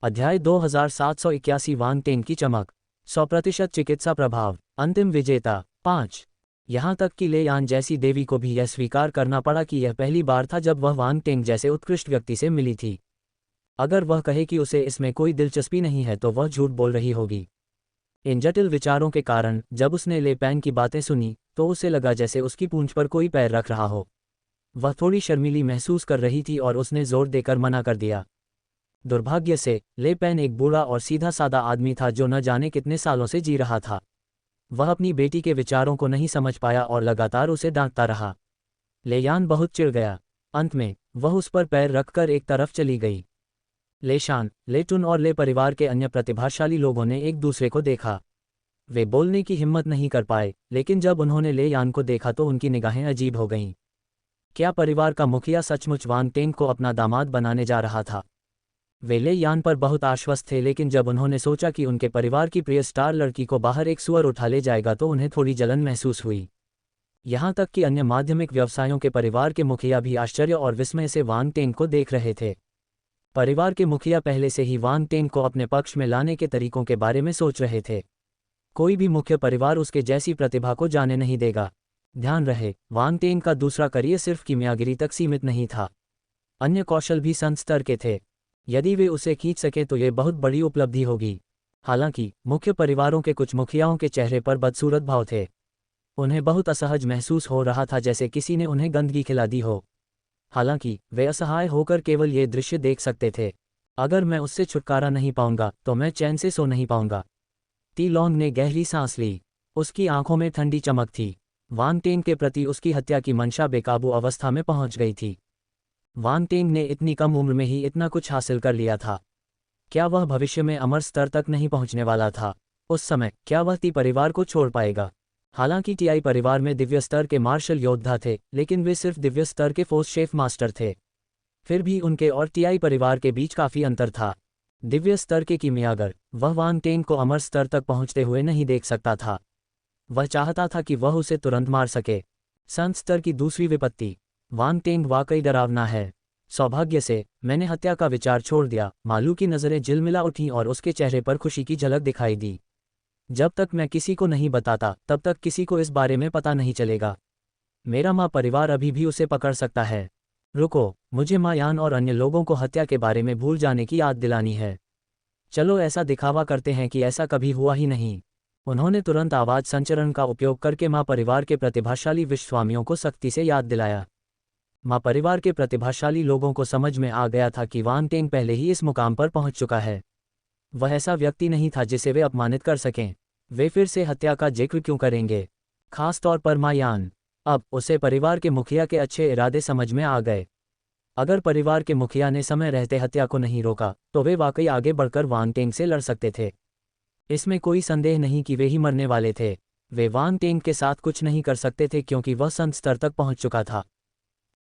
अध्याय 2781 वांग टेंग की चमक 100% चिकित्सा प्रभाव। अंतिम विजेता 5। यहाँ तक कि ले यान जैसी देवी को भी यह स्वीकार करना पड़ा कि यह पहली बार था जब वह वांग टेंग जैसे उत्कृष्ट व्यक्ति से मिली थी। अगर वह कहे कि उसे इसमें कोई दिलचस्पी नहीं है तो वह झूठ बोल रही होगी। इन जटिल विचारों के कारण जब उसने ले पैन की बातें सुनी तो उसे लगा जैसे उसकी पूंछ पर कोई पैर रख रहा हो। वह थोड़ी शर्मीली महसूस कर रही थी और उसने जोर देकर मना कर दिया। दुर्भाग्य से ले पैन एक बूढ़ा और सीधा सादा आदमी था जो न जाने कितने सालों से जी रहा था। वह अपनी बेटी के विचारों को नहीं समझ पाया और लगातार उसे डांटता रहा। ले यान बहुत चिढ़ गया। अंत में वह उस पर पैर रखकर एक तरफ चली गई। ले शान, ले टुन और ले परिवार के अन्य प्रतिभाशाली लोगों ने एक दूसरे को देखा। वे बोलने की हिम्मत नहीं कर पाए, लेकिन जब उन्होंने ले यान को देखा तो उनकी निगाहें अजीब हो गईं। क्या परिवार का मुखिया सचमुच वांग टेंग को अपना दामाद बनाने जा रहा था? वे ले यान पर बहुत आश्वस्त थे, लेकिन जब उन्होंने सोचा कि उनके परिवार की प्रिय स्टार लड़की को बाहर एक सुअर उठा ले जाएगा तो उन्हें थोड़ी जलन महसूस हुई। यहाँ तक कि अन्य माध्यमिक व्यवसायों के परिवार के मुखिया भी आश्चर्य और विस्मय से वांग टेंग को देख रहे थे। परिवार के मुखिया पहले से ही वांग टेंग को अपने पक्ष में लाने के तरीकों के बारे में सोच रहे थे। कोई भी मुख्य परिवार उसके जैसी प्रतिभा को जाने नहीं देगा। ध्यान रहे, वांग टेंग का दूसरा करियर सिर्फ कीमियागिरी तक सीमित नहीं था। अन्य कौशल भी संत स्तर के थे। यदि वे उसे खींच सके तो ये बहुत बड़ी उपलब्धि होगी। हालांकि मुख्य परिवारों के कुछ मुखियाओं के चेहरे पर बदसूरत भाव थे। उन्हें बहुत असहज महसूस हो रहा था, जैसे किसी ने उन्हें गंदगी खिला दी हो। हालांकि वे असहाय होकर केवल ये दृश्य देख सकते थे। अगर मैं उससे छुटकारा नहीं पाऊंगा तो मैं चैन से सो नहीं पाऊंगा। टी लॉन्ग ने गहरी सांस ली। उसकी आंखों में ठंडी चमक थी। वांग टेंग के प्रति उसकी हत्या की मंशा बेकाबू अवस्था में पहुंच गई थी। वांग टेंग ने इतनी कम उम्र में ही इतना कुछ हासिल कर लिया था। क्या वह भविष्य में अमर स्तर तक नहीं पहुंचने वाला था? उस समय क्या वह टी परिवार को छोड़ पाएगा? हालांकि टीआई परिवार में दिव्य स्तर के मार्शल योद्धा थे, लेकिन वे सिर्फ दिव्य स्तर के फोर्स शेफ मास्टर थे। फिर भी उनके और टीआई परिवार के बीच काफी अंतर था। दिव्य स्तर के कीमियागर वह वांग टेंग को अमर स्तर तक पहुंचते हुए नहीं देख सकता था। वह चाहता था कि वह उसे तुरंत मार सके। संत स्तर की दूसरी विपत्ति। वांग टेंग वाकई डरावना है। सौभाग्य से मैंने हत्या का विचार छोड़ दिया। मालू की नज़रें झिलमिला उठीं और उसके चेहरे पर खुशी की झलक दिखाई दी। जब तक मैं किसी को नहीं बताता तब तक किसी को इस बारे में पता नहीं चलेगा। मेरा माँ परिवार अभी भी उसे पकड़ सकता है। रुको, मुझे माँ यान और अन्य लोगों को हत्या के बारे में भूल जाने की याद दिलानी है। चलो ऐसा दिखावा करते हैं कि ऐसा कभी हुआ ही नहीं। उन्होंने तुरंत आवाज़ संचरण का उपयोग करके माँ परिवार के प्रतिभाशाली विश्वस्वामियों को सख्ती से याद दिलाया। माँ परिवार के प्रतिभाशाली लोगों को समझ में आ गया था कि वांग टेंग पहले ही इस मुकाम पर पहुंच चुका है। वह ऐसा व्यक्ति नहीं था जिसे वे अपमानित कर सकें। वे फिर से हत्या का जिक्र क्यों करेंगे, खास तौर पर माँ यान? अब उसे परिवार के मुखिया के अच्छे इरादे समझ में आ गए। अगर परिवार के मुखिया ने समय रहते हत्या को नहीं रोका तो वे वाकई आगे बढ़कर वांग टेंग से लड़ सकते थे। इसमें कोई संदेह नहीं कि वे ही मरने वाले थे। वे वांग टेंग के साथ कुछ नहीं कर सकते थे क्योंकि वह संत स्तर तक पहुंच चुका था।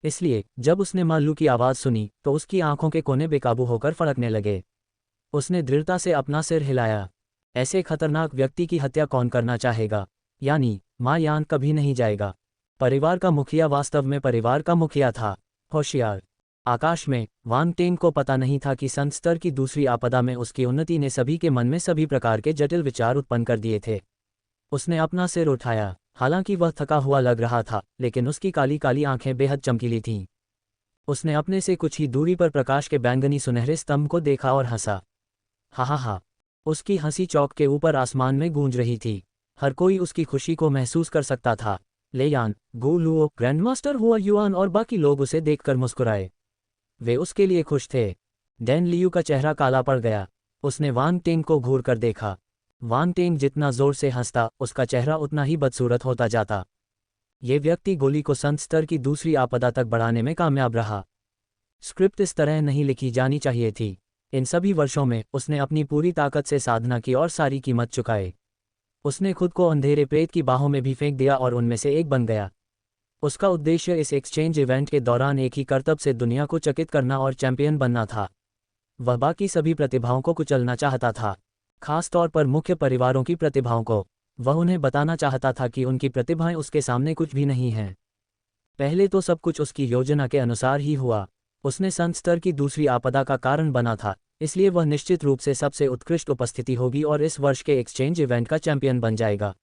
इसलिए जब उसने मालू की आवाज़ सुनी तो उसकी आंखों के कोने बेकाबू होकर फड़कने लगे। उसने दृढ़ता से अपना सिर हिलाया। ऐसे खतरनाक व्यक्ति की हत्या कौन करना चाहेगा? यानी माँ यान कभी नहीं जाएगा। परिवार का मुखिया वास्तव में परिवार का मुखिया था। होशियार। आकाश में वांग टेंग को पता नहीं था कि संत स्तर की दूसरी आपदा में उसकी उन्नति ने सभी के मन में सभी प्रकार के जटिल विचार उत्पन्न कर दिए थे। उसने अपना सिर उठाया। हालांकि वह थका हुआ लग रहा था, लेकिन उसकी काली काली आंखें बेहद चमकीली थीं। उसने अपने से कुछ ही दूरी पर प्रकाश के बैंगनी सुनहरे स्तंभ को देखा और हंसा। हा हा हा। उसकी हंसी चौक के ऊपर आसमान में गूंज रही थी। हर कोई उसकी खुशी को महसूस कर सकता था। ले यान, गु लुओ, ग्रैंडमास्टर हुआ युआन और बाकी लोग उसे देखकर मुस्कुराए। वे उसके लिए खुश थे। डैन लियू का चेहरा काला पड़ गया। उसने वांग टेंग को घूर कर देखा। वांग टेंग जितना जोर से हंसता उसका चेहरा उतना ही बदसूरत होता जाता। ये व्यक्ति गोली को संत स्तर की दूसरी आपदा तक बढ़ाने में कामयाब रहा। स्क्रिप्ट इस तरह नहीं लिखी जानी चाहिए थी। इन सभी वर्षों में उसने अपनी पूरी ताकत से साधना की और सारी कीमत चुकाई। उसने खुद को अंधेरे प्रेत की बाहों में भी फेंक दिया और उनमें से एक बन गया। उसका उद्देश्य इस एक्सचेंज इवेंट के दौरान एक ही करतब से दुनिया को चकित करना और चैंपियन बनना था। वह बाकी सभी प्रतिभाओं को कुचलना चाहता था, खास तौर पर मुख्य परिवारों की प्रतिभाओं को। वह उन्हें बताना चाहता था कि उनकी प्रतिभाएं उसके सामने कुछ भी नहीं हैं। पहले तो सब कुछ उसकी योजना के अनुसार ही हुआ। उसने संत स्तर की दूसरी आपदा का कारण बना था, इसलिए वह निश्चित रूप से सबसे उत्कृष्ट उपस्थिति होगी और इस वर्ष के एक्सचेंज इवेंट का चैंपियन बन जाएगा।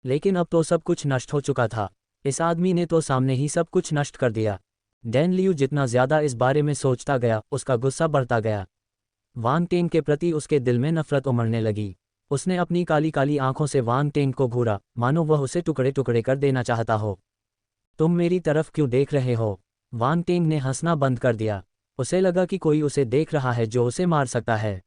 लेकिन अब तो सब कुछ नष्ट हो चुका था। इस आदमी ने तो सामने ही सब कुछ नष्ट कर दिया। डैन लियू जितना ज्यादा इस बारे में सोचता गया, उसका गुस्सा बढ़ता गया। वांग टेंग के प्रति उसके दिल में नफरत उमड़ने लगी। उसने अपनी काली काली आंखों से वांग टेंग को घूरा, मानो वह उसे टुकड़े टुकड़े कर देना चाहता हो। तुम मेरी तरफ क्यों देख रहे हो? वांग टेंग ने हंसना बंद कर दिया। उसे लगा कि कोई उसे देख रहा है जो उसे मार सकता है।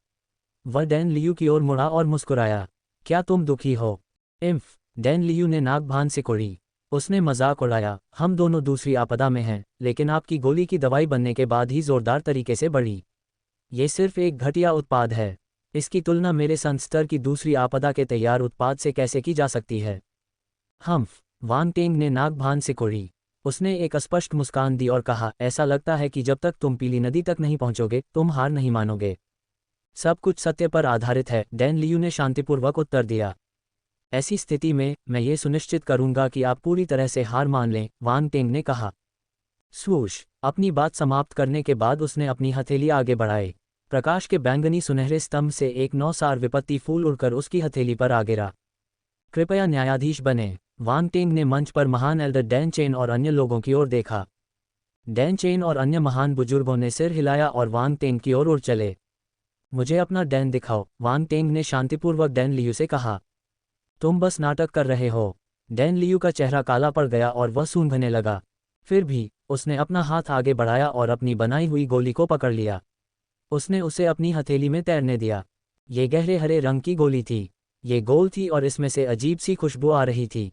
वह डैन लियू की ओर मुड़ा और मुस्कुराया। क्या तुम दुखी हो? इम्फ, डैन लियू ने नाक भान सिकोड़ी। उसने मजाक उड़ाया, हम दोनों दूसरी आपदा में हैं, लेकिन आपकी गोली की दवाई बनने के बाद ही जोरदार तरीके से बढ़ी। ये सिर्फ एक घटिया उत्पाद है। इसकी तुलना मेरे संस्तर की दूसरी आपदा के तैयार उत्पाद से कैसे की जा सकती है? हम्फ, वांग टेंग ने नाक भान सिकोड़ी। उसने एक अस्पष्ट मुस्कान दी और कहा, ऐसा लगता है कि जब तक तुम पीली नदी तक नहीं पहुंचोगे, तुम हार नहीं मानोगे। सब कुछ सत्य पर आधारित है, डैन लियू ने शांतिपूर्वक उत्तर दिया। ऐसी स्थिति में मैं ये सुनिश्चित करूंगा कि आप पूरी तरह से हार मान लें, वांग टेंग ने कहा। स्वूश, अपनी बात समाप्त करने के बाद उसने अपनी हथेली आगे बढ़ाई। प्रकाश के बैंगनी सुनहरे स्तंभ से एक नौसार विपत्ति फूल उड़कर उसकी हथेली पर आ गिरा। कृपया न्यायाधीश बने। वांग टेंग ने मंच पर महान एल्डर डैन चेन और अन्य लोगों की ओर देखा। डैन चेन और अन्य महान बुजुर्गों ने सिर हिलाया और वांग टेंग की ओर उड़ चले। मुझे अपना डैन दिखाओ, वांग टेंग ने शांतिपूर्वक डैन लियू से कहा। तुम बस नाटक कर रहे हो। डैन लियू का चेहरा काला पड़ गया और वह सूंघने लगा। फिर भी उसने अपना हाथ आगे बढ़ाया और अपनी बनाई हुई गोली को पकड़ लिया। उसने उसे अपनी हथेली में तैरने दिया। ये गहरे हरे रंग की गोली थी। ये गोल थी और इसमें से अजीब सी खुशबू आ रही थी।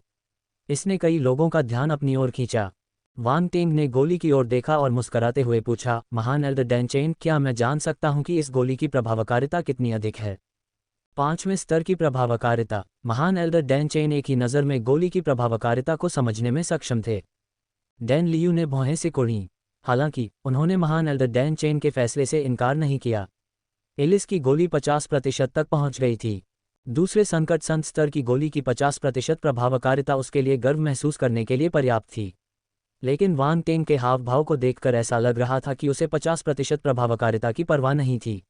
इसने कई लोगों का ध्यान अपनी ओर खींचा। वांग टेंग ने गोली की ओर देखा और मुस्कुराते हुए पूछा, महान एल्डर डैन चेन, क्या मैं जान सकता हूं कि इस गोली की प्रभावकारिता कितनी अधिक है? 5वें स्तर की प्रभावकारिता। महान एल्डर डैन चेन एक ही नज़र में गोली की प्रभावकारिता को समझने में सक्षम थे। डैन लियू ने भौहें सिकोड़ीं। हालांकि उन्होंने महान एल्डर डैन चेन के फैसले से इनकार नहीं किया। एलिस की गोली 50% तक पहुंच गई थी। दूसरे संकट संत स्तर की गोली की 50% प्रभावकारिता उसके लिए गर्व महसूस करने के लिए पर्याप्त थी। लेकिन वांग टेंग के हाव भाव को देखकर ऐसा लग रहा था कि उसे 50% प्रभावकारिता की परवाह नहीं थी।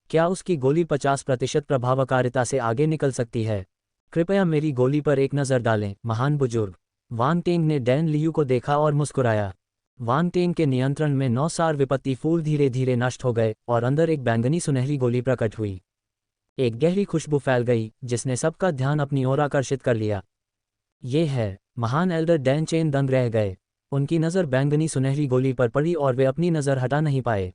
क्या उसकी गोली 50% प्रभावकारिता से आगे निकल सकती है? कृपया मेरी गोली पर एक नज़र डालें, महान बुजुर्ग। वांग टेंग ने डैन लियू को देखा और मुस्कुराया। वांग टेंग के नियंत्रण में नौसार विपत्ति फूल धीरे धीरे नष्ट हो गए और अंदर एक बैंगनी सुनहरी गोली प्रकट हुई। एक गहरी खुशबू फैल गई जिसने सबका ध्यान अपनी ओर आकर्षित कर लिया। ये है। महान एल्डर डैन चेन दंग रह गए। उनकी नज़र बैंगनी सुनहरी गोली पर पड़ी और वे अपनी नज़र हटा नहीं पाए।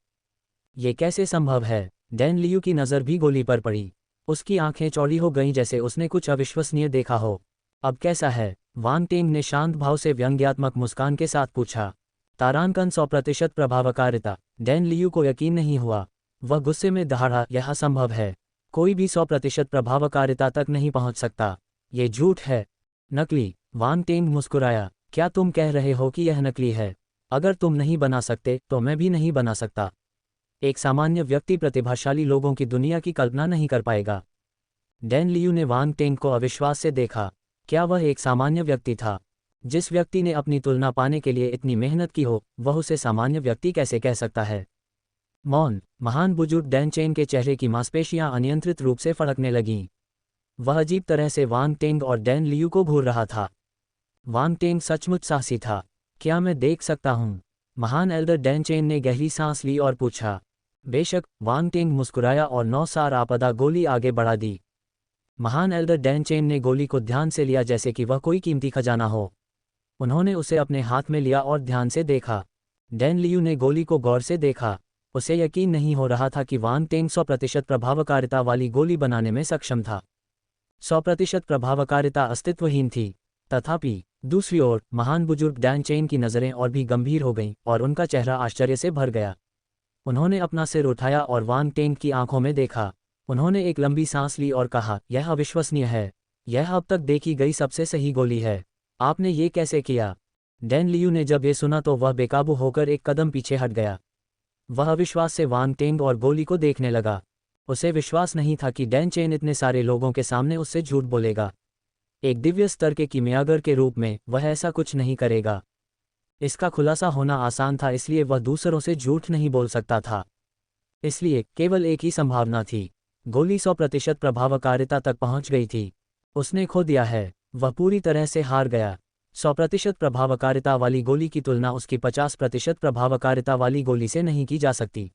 ये कैसे संभव है? डैन लियू की नज़र भी गोली पर पड़ी। उसकी आंखें चौड़ी हो गईं जैसे उसने कुछ अविश्वसनीय देखा हो। अब कैसा है? वांग टेंग ने शांत भाव से व्यंग्यात्मक मुस्कान के साथ पूछा। तारांकन 100% प्रभावकारिता। डैन लियू को यकीन नहीं हुआ। वह गुस्से में दहाड़ा, यह असंभव है। कोई भी 100% प्रभावकारिता तक नहीं पहुंच सकता। ये झूठ है। नकली। वांग टेंग मुस्कुराया। क्या तुम कह रहे हो कि यह नकली है? अगर तुम नहीं बना सकते तो मैं भी नहीं बना सकता। एक सामान्य व्यक्ति प्रतिभाशाली लोगों की दुनिया की कल्पना नहीं कर पाएगा। डैन लियू ने वांग टेंग को अविश्वास से देखा। क्या वह एक सामान्य व्यक्ति था? जिस व्यक्ति ने अपनी तुलना पाने के लिए इतनी मेहनत की हो, वह उसे सामान्य व्यक्ति कैसे कह सकता है? मौन। महान बुजुर्ग डैन चेन के चेहरे की मांसपेशियां अनियंत्रित रूप से फड़कने लगीं। वह अजीब तरह से वांग टेंग और डैन लियू को घूर रहा था। वांग टेंग सचमुच साहसी था। क्या मैं देख सकता हूँ? महान एल्डर डैन चेन ने गहरी सांस ली और पूछा। बेशक, वांग टेंग मुस्कुराया और नौसार आपदा गोली आगे बढ़ा दी। महान एल्डर डैन चेन ने गोली को ध्यान से लिया जैसे कि वह कोई कीमती खजाना हो। उन्होंने उसे अपने हाथ में लिया और ध्यान से देखा। डैन लियू ने गोली को गौर से देखा। उसे यकीन नहीं हो रहा था कि वांग टेंग 100% प्रभावकारिता वाली गोली बनाने में सक्षम था। 100% प्रभावकारिता अस्तित्वहीन थी। तथापि दूसरी ओर महान बुजुर्ग डैन चेन की नज़रें और भी गंभीर हो गईं और उनका चेहरा आश्चर्य से भर गया। उन्होंने अपना सिर उठाया और वांग टेंग की आंखों में देखा। उन्होंने एक लंबी सांस ली और कहा, यह अविश्वसनीय है। यह अब तक देखी गई सबसे सही गोली है। आपने ये कैसे किया? डैन लियू ने जब ये सुना तो वह बेकाबू होकर एक कदम पीछे हट गया। वह अविश्वास से वांग टेंग और गोली को देखने लगा। उसे विश्वास नहीं था कि डैन चेन इतने सारे लोगों के सामने उससे झूठ बोलेगा। एक दिव्य स्तर के कीमियागर के रूप में वह ऐसा कुछ नहीं करेगा। इसका खुलासा होना आसान था, इसलिए वह दूसरों से झूठ नहीं बोल सकता था। इसलिए केवल एक ही संभावना थी। गोली 100% प्रभावकारिता तक पहुंच गई थी। उसने खो दिया है। वह पूरी तरह से हार गया। 100% प्रभावकारिता वाली गोली की तुलना उसकी 50% प्रभावकारिता वाली गोली से नहीं की जा सकती।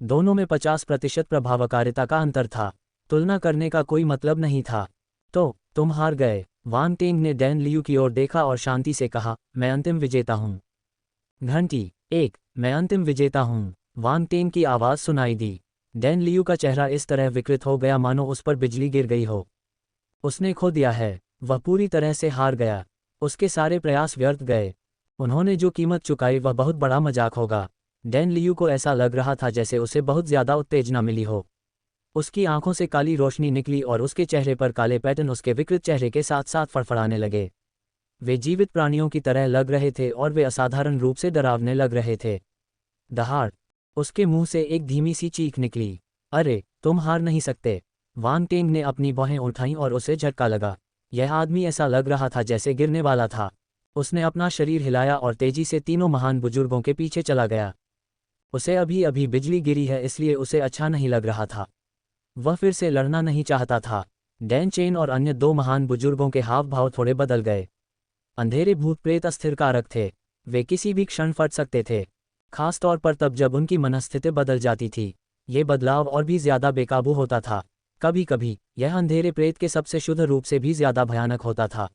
दोनों में 50% प्रभावकारिता का अंतर था। तुलना करने का कोई मतलब नहीं था। तो तुम हार गए। वांग टेंग ने डैन लियू की ओर देखा और शांति से कहा, मैं अंतिम विजेता हूँ। घंटी 1। मैं अंतिम विजेता हूँ। वांग टेंग की आवाज़ सुनाई दी। डैन लियू का चेहरा इस तरह विकृत हो गया मानो उस पर बिजली गिर गई हो। उसने खो दिया है। वह पूरी तरह से हार गया। उसके सारे प्रयास व्यर्थ गए। उन्होंने जो कीमत चुकाई वह बहुत बड़ा मजाक होगा। डैन लियू को ऐसा लग रहा था जैसे उसे बहुत ज़्यादा उत्तेजना मिली हो। उसकी आंखों से काली रोशनी निकली और उसके चेहरे पर काले पैटर्न उसके विकृत चेहरे के साथ साथ फड़फड़ाने लगे। वे जीवित प्राणियों की तरह लग रहे थे और वे असाधारण रूप से डरावने लग रहे थे। दहाड़! उसके मुंह से एक धीमी सी चीख निकली। अरे, तुम हार नहीं सकते। वांग टेंग ने अपनी बाहें उठाईं और उसे झटका लगा। यह आदमी ऐसा लग रहा था जैसे गिरने वाला था। उसने अपना शरीर हिलाया और तेजी से तीनों महान बुजुर्गों के पीछे चला गया। उसे अभी अभी बिजली गिरी है इसलिए उसे अच्छा नहीं लग रहा था। वह फिर से लड़ना नहीं चाहता था। डैन चेन और अन्य 2 महान बुजुर्गों के हाव भाव थोड़े बदल गए। अंधेरे भूत प्रेत अस्थिर कारक थे। वे किसी भी क्षण फट सकते थे, खास तौर पर तब जब उनकी मनस्थिति बदल जाती थी। ये बदलाव और भी ज्यादा बेकाबू होता था। कभी कभी यह अंधेरे प्रेत के सबसे शुद्ध रूप से भी ज्यादा भयानक होता था।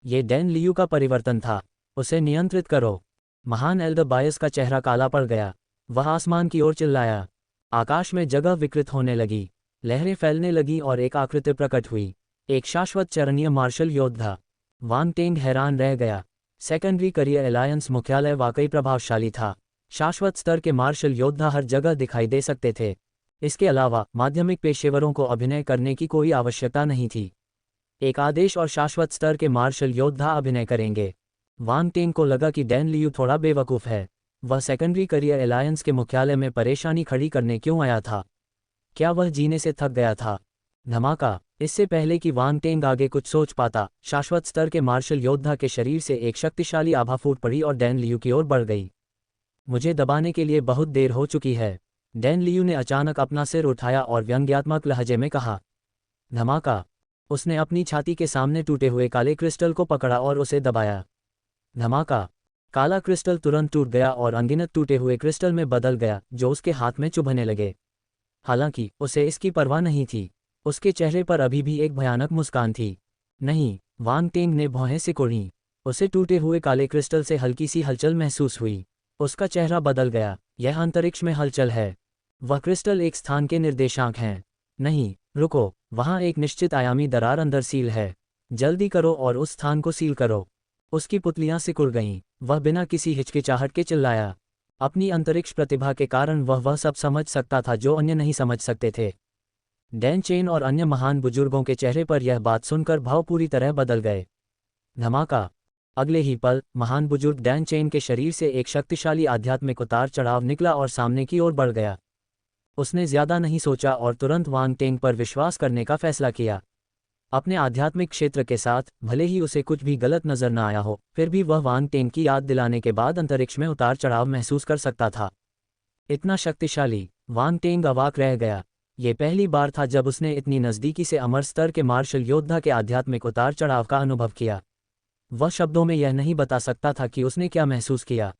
ये डैन लियू का परिवर्तन था। उसे नियंत्रित करो। महान एल्डर बायस का चेहरा काला पड़ गया। वह आसमान की ओर चिल्लाया। आकाश में जगह विकृत होने लगी। लहरें फैलने लगीं और एक आकृति प्रकट हुई। एक शाश्वत चरणीय मार्शल योद्धा। वांग टेंग हैरान रह गया। सेकेंडरी करियर अलायंस मुख्यालय वाकई प्रभावशाली था। शाश्वत स्तर के मार्शल योद्धा हर जगह दिखाई दे सकते थे। इसके अलावा माध्यमिक पेशेवरों को अभिनय करने की कोई आवश्यकता नहीं थी। एक आदेश और शाश्वत स्तर के मार्शल योद्धा अभिनय करेंगे। वांग टेंग को लगा कि डैन लियू थोड़ा बेवकूफ़ है। वह सेकेंडरी करियर अलायंस के मुख्यालय में परेशानी खड़ी करने क्यों आया था? क्या वह जीने से थक गया था? धमाका! इससे पहले कि वांग टेंग आगे कुछ सोच पाता, शाश्वत स्तर के मार्शल योद्धा के शरीर से एक शक्तिशाली आभा फूट पड़ी और डैन लियू की ओर बढ़ गई। मुझे दबाने के लिए बहुत देर हो चुकी है। डैन लियू ने अचानक अपना सिर उठाया और व्यंग्यात्मक लहजे में कहा। धमाका! उसने अपनी छाती के सामने टूटे हुए काले क्रिस्टल को पकड़ा और उसे दबाया। धमाका! काला क्रिस्टल तुरंत टूट गया और अनगिनत टूटे हुए क्रिस्टल में बदल गया जो उसके हाथ में चुभने लगे। हालांकि उसे इसकी परवाह नहीं थी। उसके चेहरे पर अभी भी एक भयानक मुस्कान थी। नहीं, वांग टेंग ने भौहें सिकुड़ी। उसे टूटे हुए काले क्रिस्टल से हल्की सी हलचल महसूस हुई। उसका चेहरा बदल गया। यह अंतरिक्ष में हलचल है। वह क्रिस्टल एक स्थान के निर्देशांक हैं। नहीं, रुको, वहाँ एक निश्चित आयामी दरार अंदर सील है। जल्दी करो और उस स्थान को सील करो। उसकी पुतलियां सिकुड़ गईं। वह बिना किसी हिचकिचाहट के चिल्लाया। अपनी अंतरिक्ष प्रतिभा के कारण वह सब समझ सकता था जो अन्य नहीं समझ सकते थे। डैन चेन और अन्य महान बुजुर्गों के चेहरे पर यह बात सुनकर भाव पूरी तरह बदल गए। धमाका! अगले ही पल महान बुजुर्ग डैन चेन के शरीर से एक शक्तिशाली आध्यात्मिक उतार चढ़ाव निकला और सामने की ओर बढ़ गया। उसने ज्यादा नहीं सोचा और तुरंत वांग टेंग पर विश्वास करने का फैसला किया। अपने आध्यात्मिक क्षेत्र के साथ भले ही उसे कुछ भी गलत नजर न आया हो, फिर भी वह वांग टेंग की याद दिलाने के बाद अंतरिक्ष में उतार चढ़ाव महसूस कर सकता था। इतना शक्तिशाली! वांग टेंग अवाक रह गया। ये पहली बार था जब उसने इतनी नज़दीकी से अमर स्तर के मार्शल योद्धा के आध्यात्मिक उतार चढ़ाव का अनुभव किया। वह शब्दों में यह नहीं बता सकता था कि उसने क्या महसूस किया।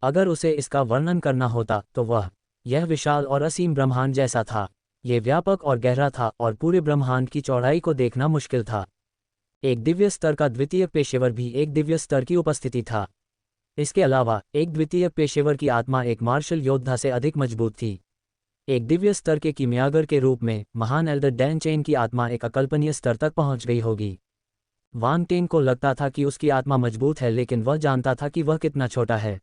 अगर उसे इसका वर्णन करना होता तो यह विशाल और असीम ब्रह्मांड जैसा था। ये व्यापक और गहरा था और पूरे ब्रह्मांड की चौड़ाई को देखना मुश्किल था। एक दिव्य स्तर का द्वितीय पेशेवर भी एक दिव्य स्तर की उपस्थिति था। इसके अलावा एक द्वितीय पेशेवर की आत्मा एक मार्शल योद्धा से अधिक मजबूत थी। एक दिव्य स्तर के कीमियागर के रूप में महान एल्डर डैन चेन की आत्मा एक अकल्पनीय स्तर तक पहुंच गई होगी। वांग टेंग को लगता था कि उसकी आत्मा मजबूत है, लेकिन वह जानता था कि वह कितना छोटा है।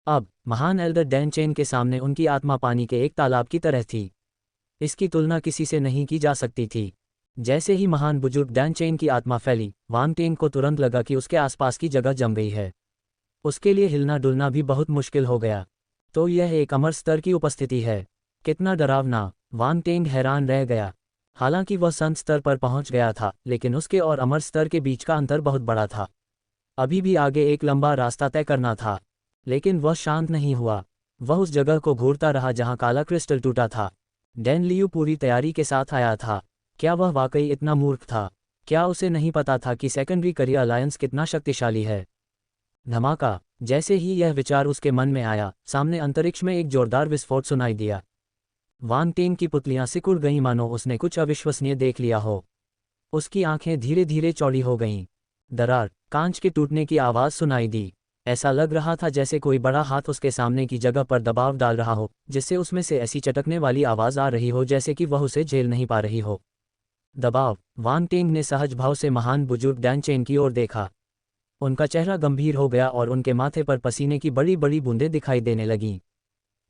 अब महान एल्डर डैन चेन के सामने उनकी आत्मा पानी के एक तालाब की तरह थी। इसकी तुलना किसी से नहीं की जा सकती थी। जैसे ही महान बुजुर्ग डैन चेन की आत्मा फैली, वांग टेंग को तुरंत लगा कि उसके आसपास की जगह जम गई है। उसके लिए हिलना डुलना भी बहुत मुश्किल हो गया। तो यह एक अमर स्तर की उपस्थिति है। कितना डरावना! वांग टेंग हैरान रह गया। हालांकि वह संत स्तर पर पहुंच गया था, लेकिन उसके और अमर स्तर के बीच का अंतर बहुत बड़ा था। अभी भी आगे एक लंबा रास्ता तय करना था। लेकिन वह शांत नहीं हुआ। वह उस जगह को घूरता रहा जहां काला क्रिस्टल टूटा था। डैन लियू पूरी तैयारी के साथ आया था। क्या वह वाकई इतना मूर्ख था? क्या उसे नहीं पता था कि सेकेंडरी करियर अलायंस कितना शक्तिशाली है? धमाका! जैसे ही यह विचार उसके मन में आया, सामने अंतरिक्ष में एक जोरदार विस्फोट सुनाई दिया। वांग टेन की पुतलियां सिकुड़ गईं मानो उसने कुछ अविश्वसनीय देख लिया हो। उसकी आंखें धीरे धीरे चौड़ी हो गईं। दरार, कांच के टूटने की आवाज़ सुनाई दी। ऐसा लग रहा था जैसे कोई बड़ा हाथ उसके सामने की जगह पर दबाव डाल रहा हो, जिससे उसमें से ऐसी चटकने वाली आवाज़ आ रही हो जैसे कि वह उसे झेल नहीं पा रही हो। दबाव! वांग टेंग ने सहज भाव से महान बुजुर्ग डैन चेन की ओर देखा। उनका चेहरा गंभीर हो गया और उनके माथे पर पसीने की बड़ी बड़ी बूंदें दिखाई देने लगीं।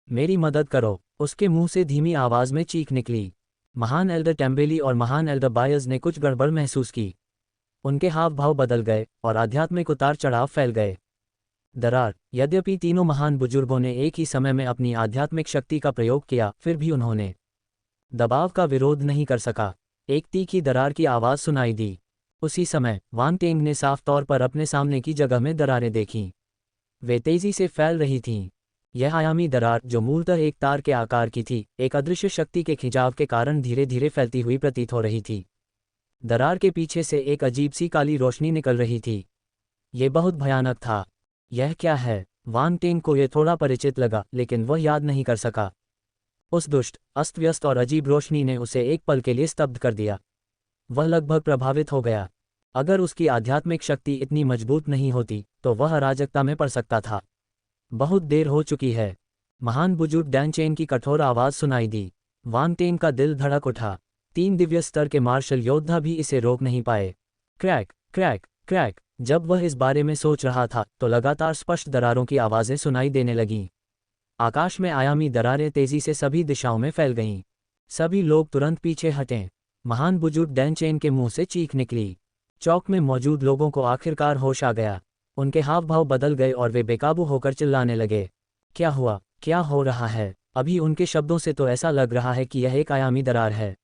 मेरी मदद करो! उसके मुंह से धीमी आवाज़ में चीख निकली। महान एल्डर टेम्बेली और महान एल्डर बायर्स ने कुछ गड़बड़ महसूस की। उनके हाव भाव बदल गए और आध्यात्मिक उतार चढ़ाव फैल गए। दरार! यद्यपि तीनों महान बुजुर्गों ने एक ही समय में अपनी आध्यात्मिक शक्ति का प्रयोग किया, फिर भी उन्होंने दबाव का विरोध नहीं कर सका। एक तीखी दरार की आवाज़ सुनाई दी। उसी समय वांग टेंग ने साफ तौर पर अपने सामने की जगह में दरारें देखीं। वे तेजी से फैल रही थीं। यह आयामी दरार, जो मूलतः एक तार के आकार की थी, एक अदृश्य शक्ति के खिंचाव के कारण धीरे धीरे फैलती हुई प्रतीत हो रही थी। दरार के पीछे से एक अजीब सी काली रोशनी निकल रही थी। ये बहुत भयानक था। यह क्या है? वांग टेंग को यह थोड़ा परिचित लगा, लेकिन वह याद नहीं कर सका। उस दुष्ट, अस्त व्यस्त और अजीब रोशनी ने उसे एक पल के लिए स्तब्ध कर दिया। वह लगभग प्रभावित हो गया। अगर उसकी आध्यात्मिक शक्ति इतनी मजबूत नहीं होती, तो वह अराजकता में पड़ सकता था। बहुत देर हो चुकी है। महान बुजुर्ग डैन चेन की कठोर आवाज़ सुनाई दी। वांग टेंग का दिल धड़क उठा। 3 दिव्य स्तर के मार्शल योद्धा भी इसे रोक नहीं पाए। Crack crack crack! जब वह इस बारे में सोच रहा था, तो लगातार स्पष्ट दरारों की आवाज़ें सुनाई देने लगीं। आकाश में आयामी दरारें तेजी से सभी दिशाओं में फैल गईं। सभी लोग तुरंत पीछे हटें। महान बुजुर्ग डैन चेन के मुंह से चीख निकली। चौक में मौजूद लोगों को आखिरकार होश आ गया। उनके हाव भाव बदल गए और वे बेकाबू होकर चिल्लाने लगे। क्या हुआ? क्या हो रहा है? अभी उनके शब्दों से तो ऐसा लग रहा है कि यह एक आयामी दरार है।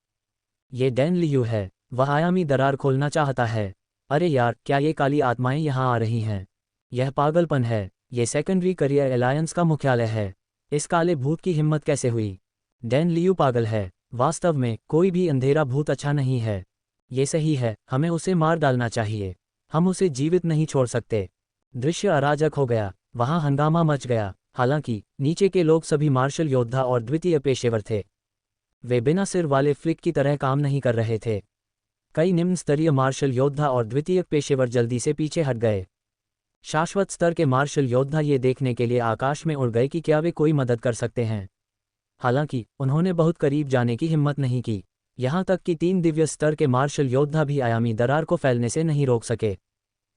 ये डैन लियू है। वह आयामी दरार खोलना चाहता है। अरे यार, क्या ये काली आत्माएं यहाँ आ रही हैं? यह पागलपन है। ये सेकेंडरी करियर अलायंस का मुख्यालय है। इस काले भूत की हिम्मत कैसे हुई? डैन लियू पागल है। वास्तव में कोई भी अंधेरा भूत अच्छा नहीं है। ये सही है, हमें उसे मार डालना चाहिए। हम उसे जीवित नहीं छोड़ सकते। दृश्य अराजक हो गया। वहां हंगामा मच गया। हालांकि नीचे के लोग सभी मार्शल योद्धा और द्वितीय पेशेवर थे। वे बिना सिर वाले फ्लिक की तरह काम नहीं कर रहे थे। कई निम्न स्तरीय मार्शल योद्धा और द्वितीय पेशेवर जल्दी से पीछे हट गए। शाश्वत स्तर के मार्शल योद्धा ये देखने के लिए आकाश में उड़ गए कि क्या वे कोई मदद कर सकते हैं। हालांकि उन्होंने बहुत करीब जाने की हिम्मत नहीं की। यहां तक कि 3 दिव्य स्तर के मार्शल योद्धा भी आयामी दरार को फैलने से नहीं रोक सके।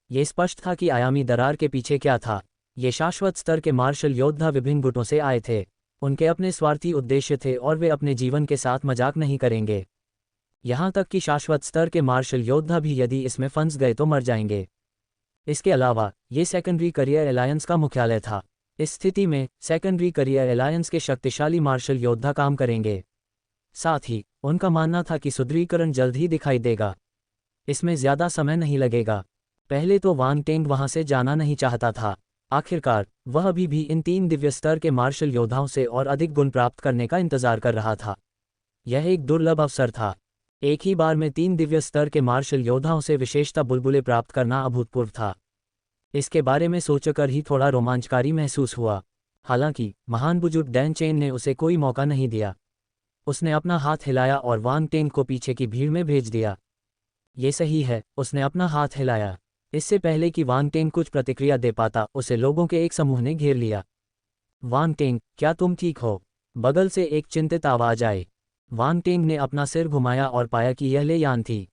ये स्पष्ट था कि आयामी दरार के पीछे क्या था। ये शाश्वत स्तर के मार्शल योद्धा विभिन्न गुटों से आए थे। उनके अपने स्वार्थी उद्देश्य थे और वे अपने जीवन के साथ मजाक नहीं करेंगे। यहां तक कि शाश्वत स्तर के मार्शल योद्धा भी यदि इसमें फंस गए तो मर जाएंगे। इसके अलावा ये सेकेंडरी करियर अलायंस का मुख्यालय था। इस स्थिति में सेकेंडरी करियर अलायंस के शक्तिशाली मार्शल योद्धा काम करेंगे। साथ ही उनका मानना था कि सुदृढ़ीकरण जल्द ही दिखाई देगा। इसमें ज्यादा समय नहीं लगेगा। पहले तो वांग टेंग वहां से जाना नहीं चाहता था। आखिरकार वह अभी भी इन 3 दिव्य स्तर के मार्शल योद्धाओं से और अधिक गुण प्राप्त करने का इंतजार कर रहा था। यह एक दुर्लभ अवसर था। एक ही बार में 3 दिव्य स्तर के मार्शल योद्धाओं से विशेषता बुलबुले प्राप्त करना अभूतपूर्व था। इसके बारे में सोचकर ही थोड़ा रोमांचकारी महसूस हुआ। हालांकि महान बुजुर्ग डैन चेन ने उसे कोई मौका नहीं दिया। उसने अपना हाथ हिलाया और वांग टेंग को पीछे की भीड़ में भेज दिया। ये सही है, उसने अपना हाथ हिलाया। इससे पहले कि वांग टेंग कुछ प्रतिक्रिया दे पाता, उसे लोगों के एक समूह ने घेर लिया। वांग टेंग, क्या तुम ठीक हो? बगल से एक चिंतित आवाज आई। वांग टेंग ने अपना सिर घुमाया और पाया कि यह ले यान थी।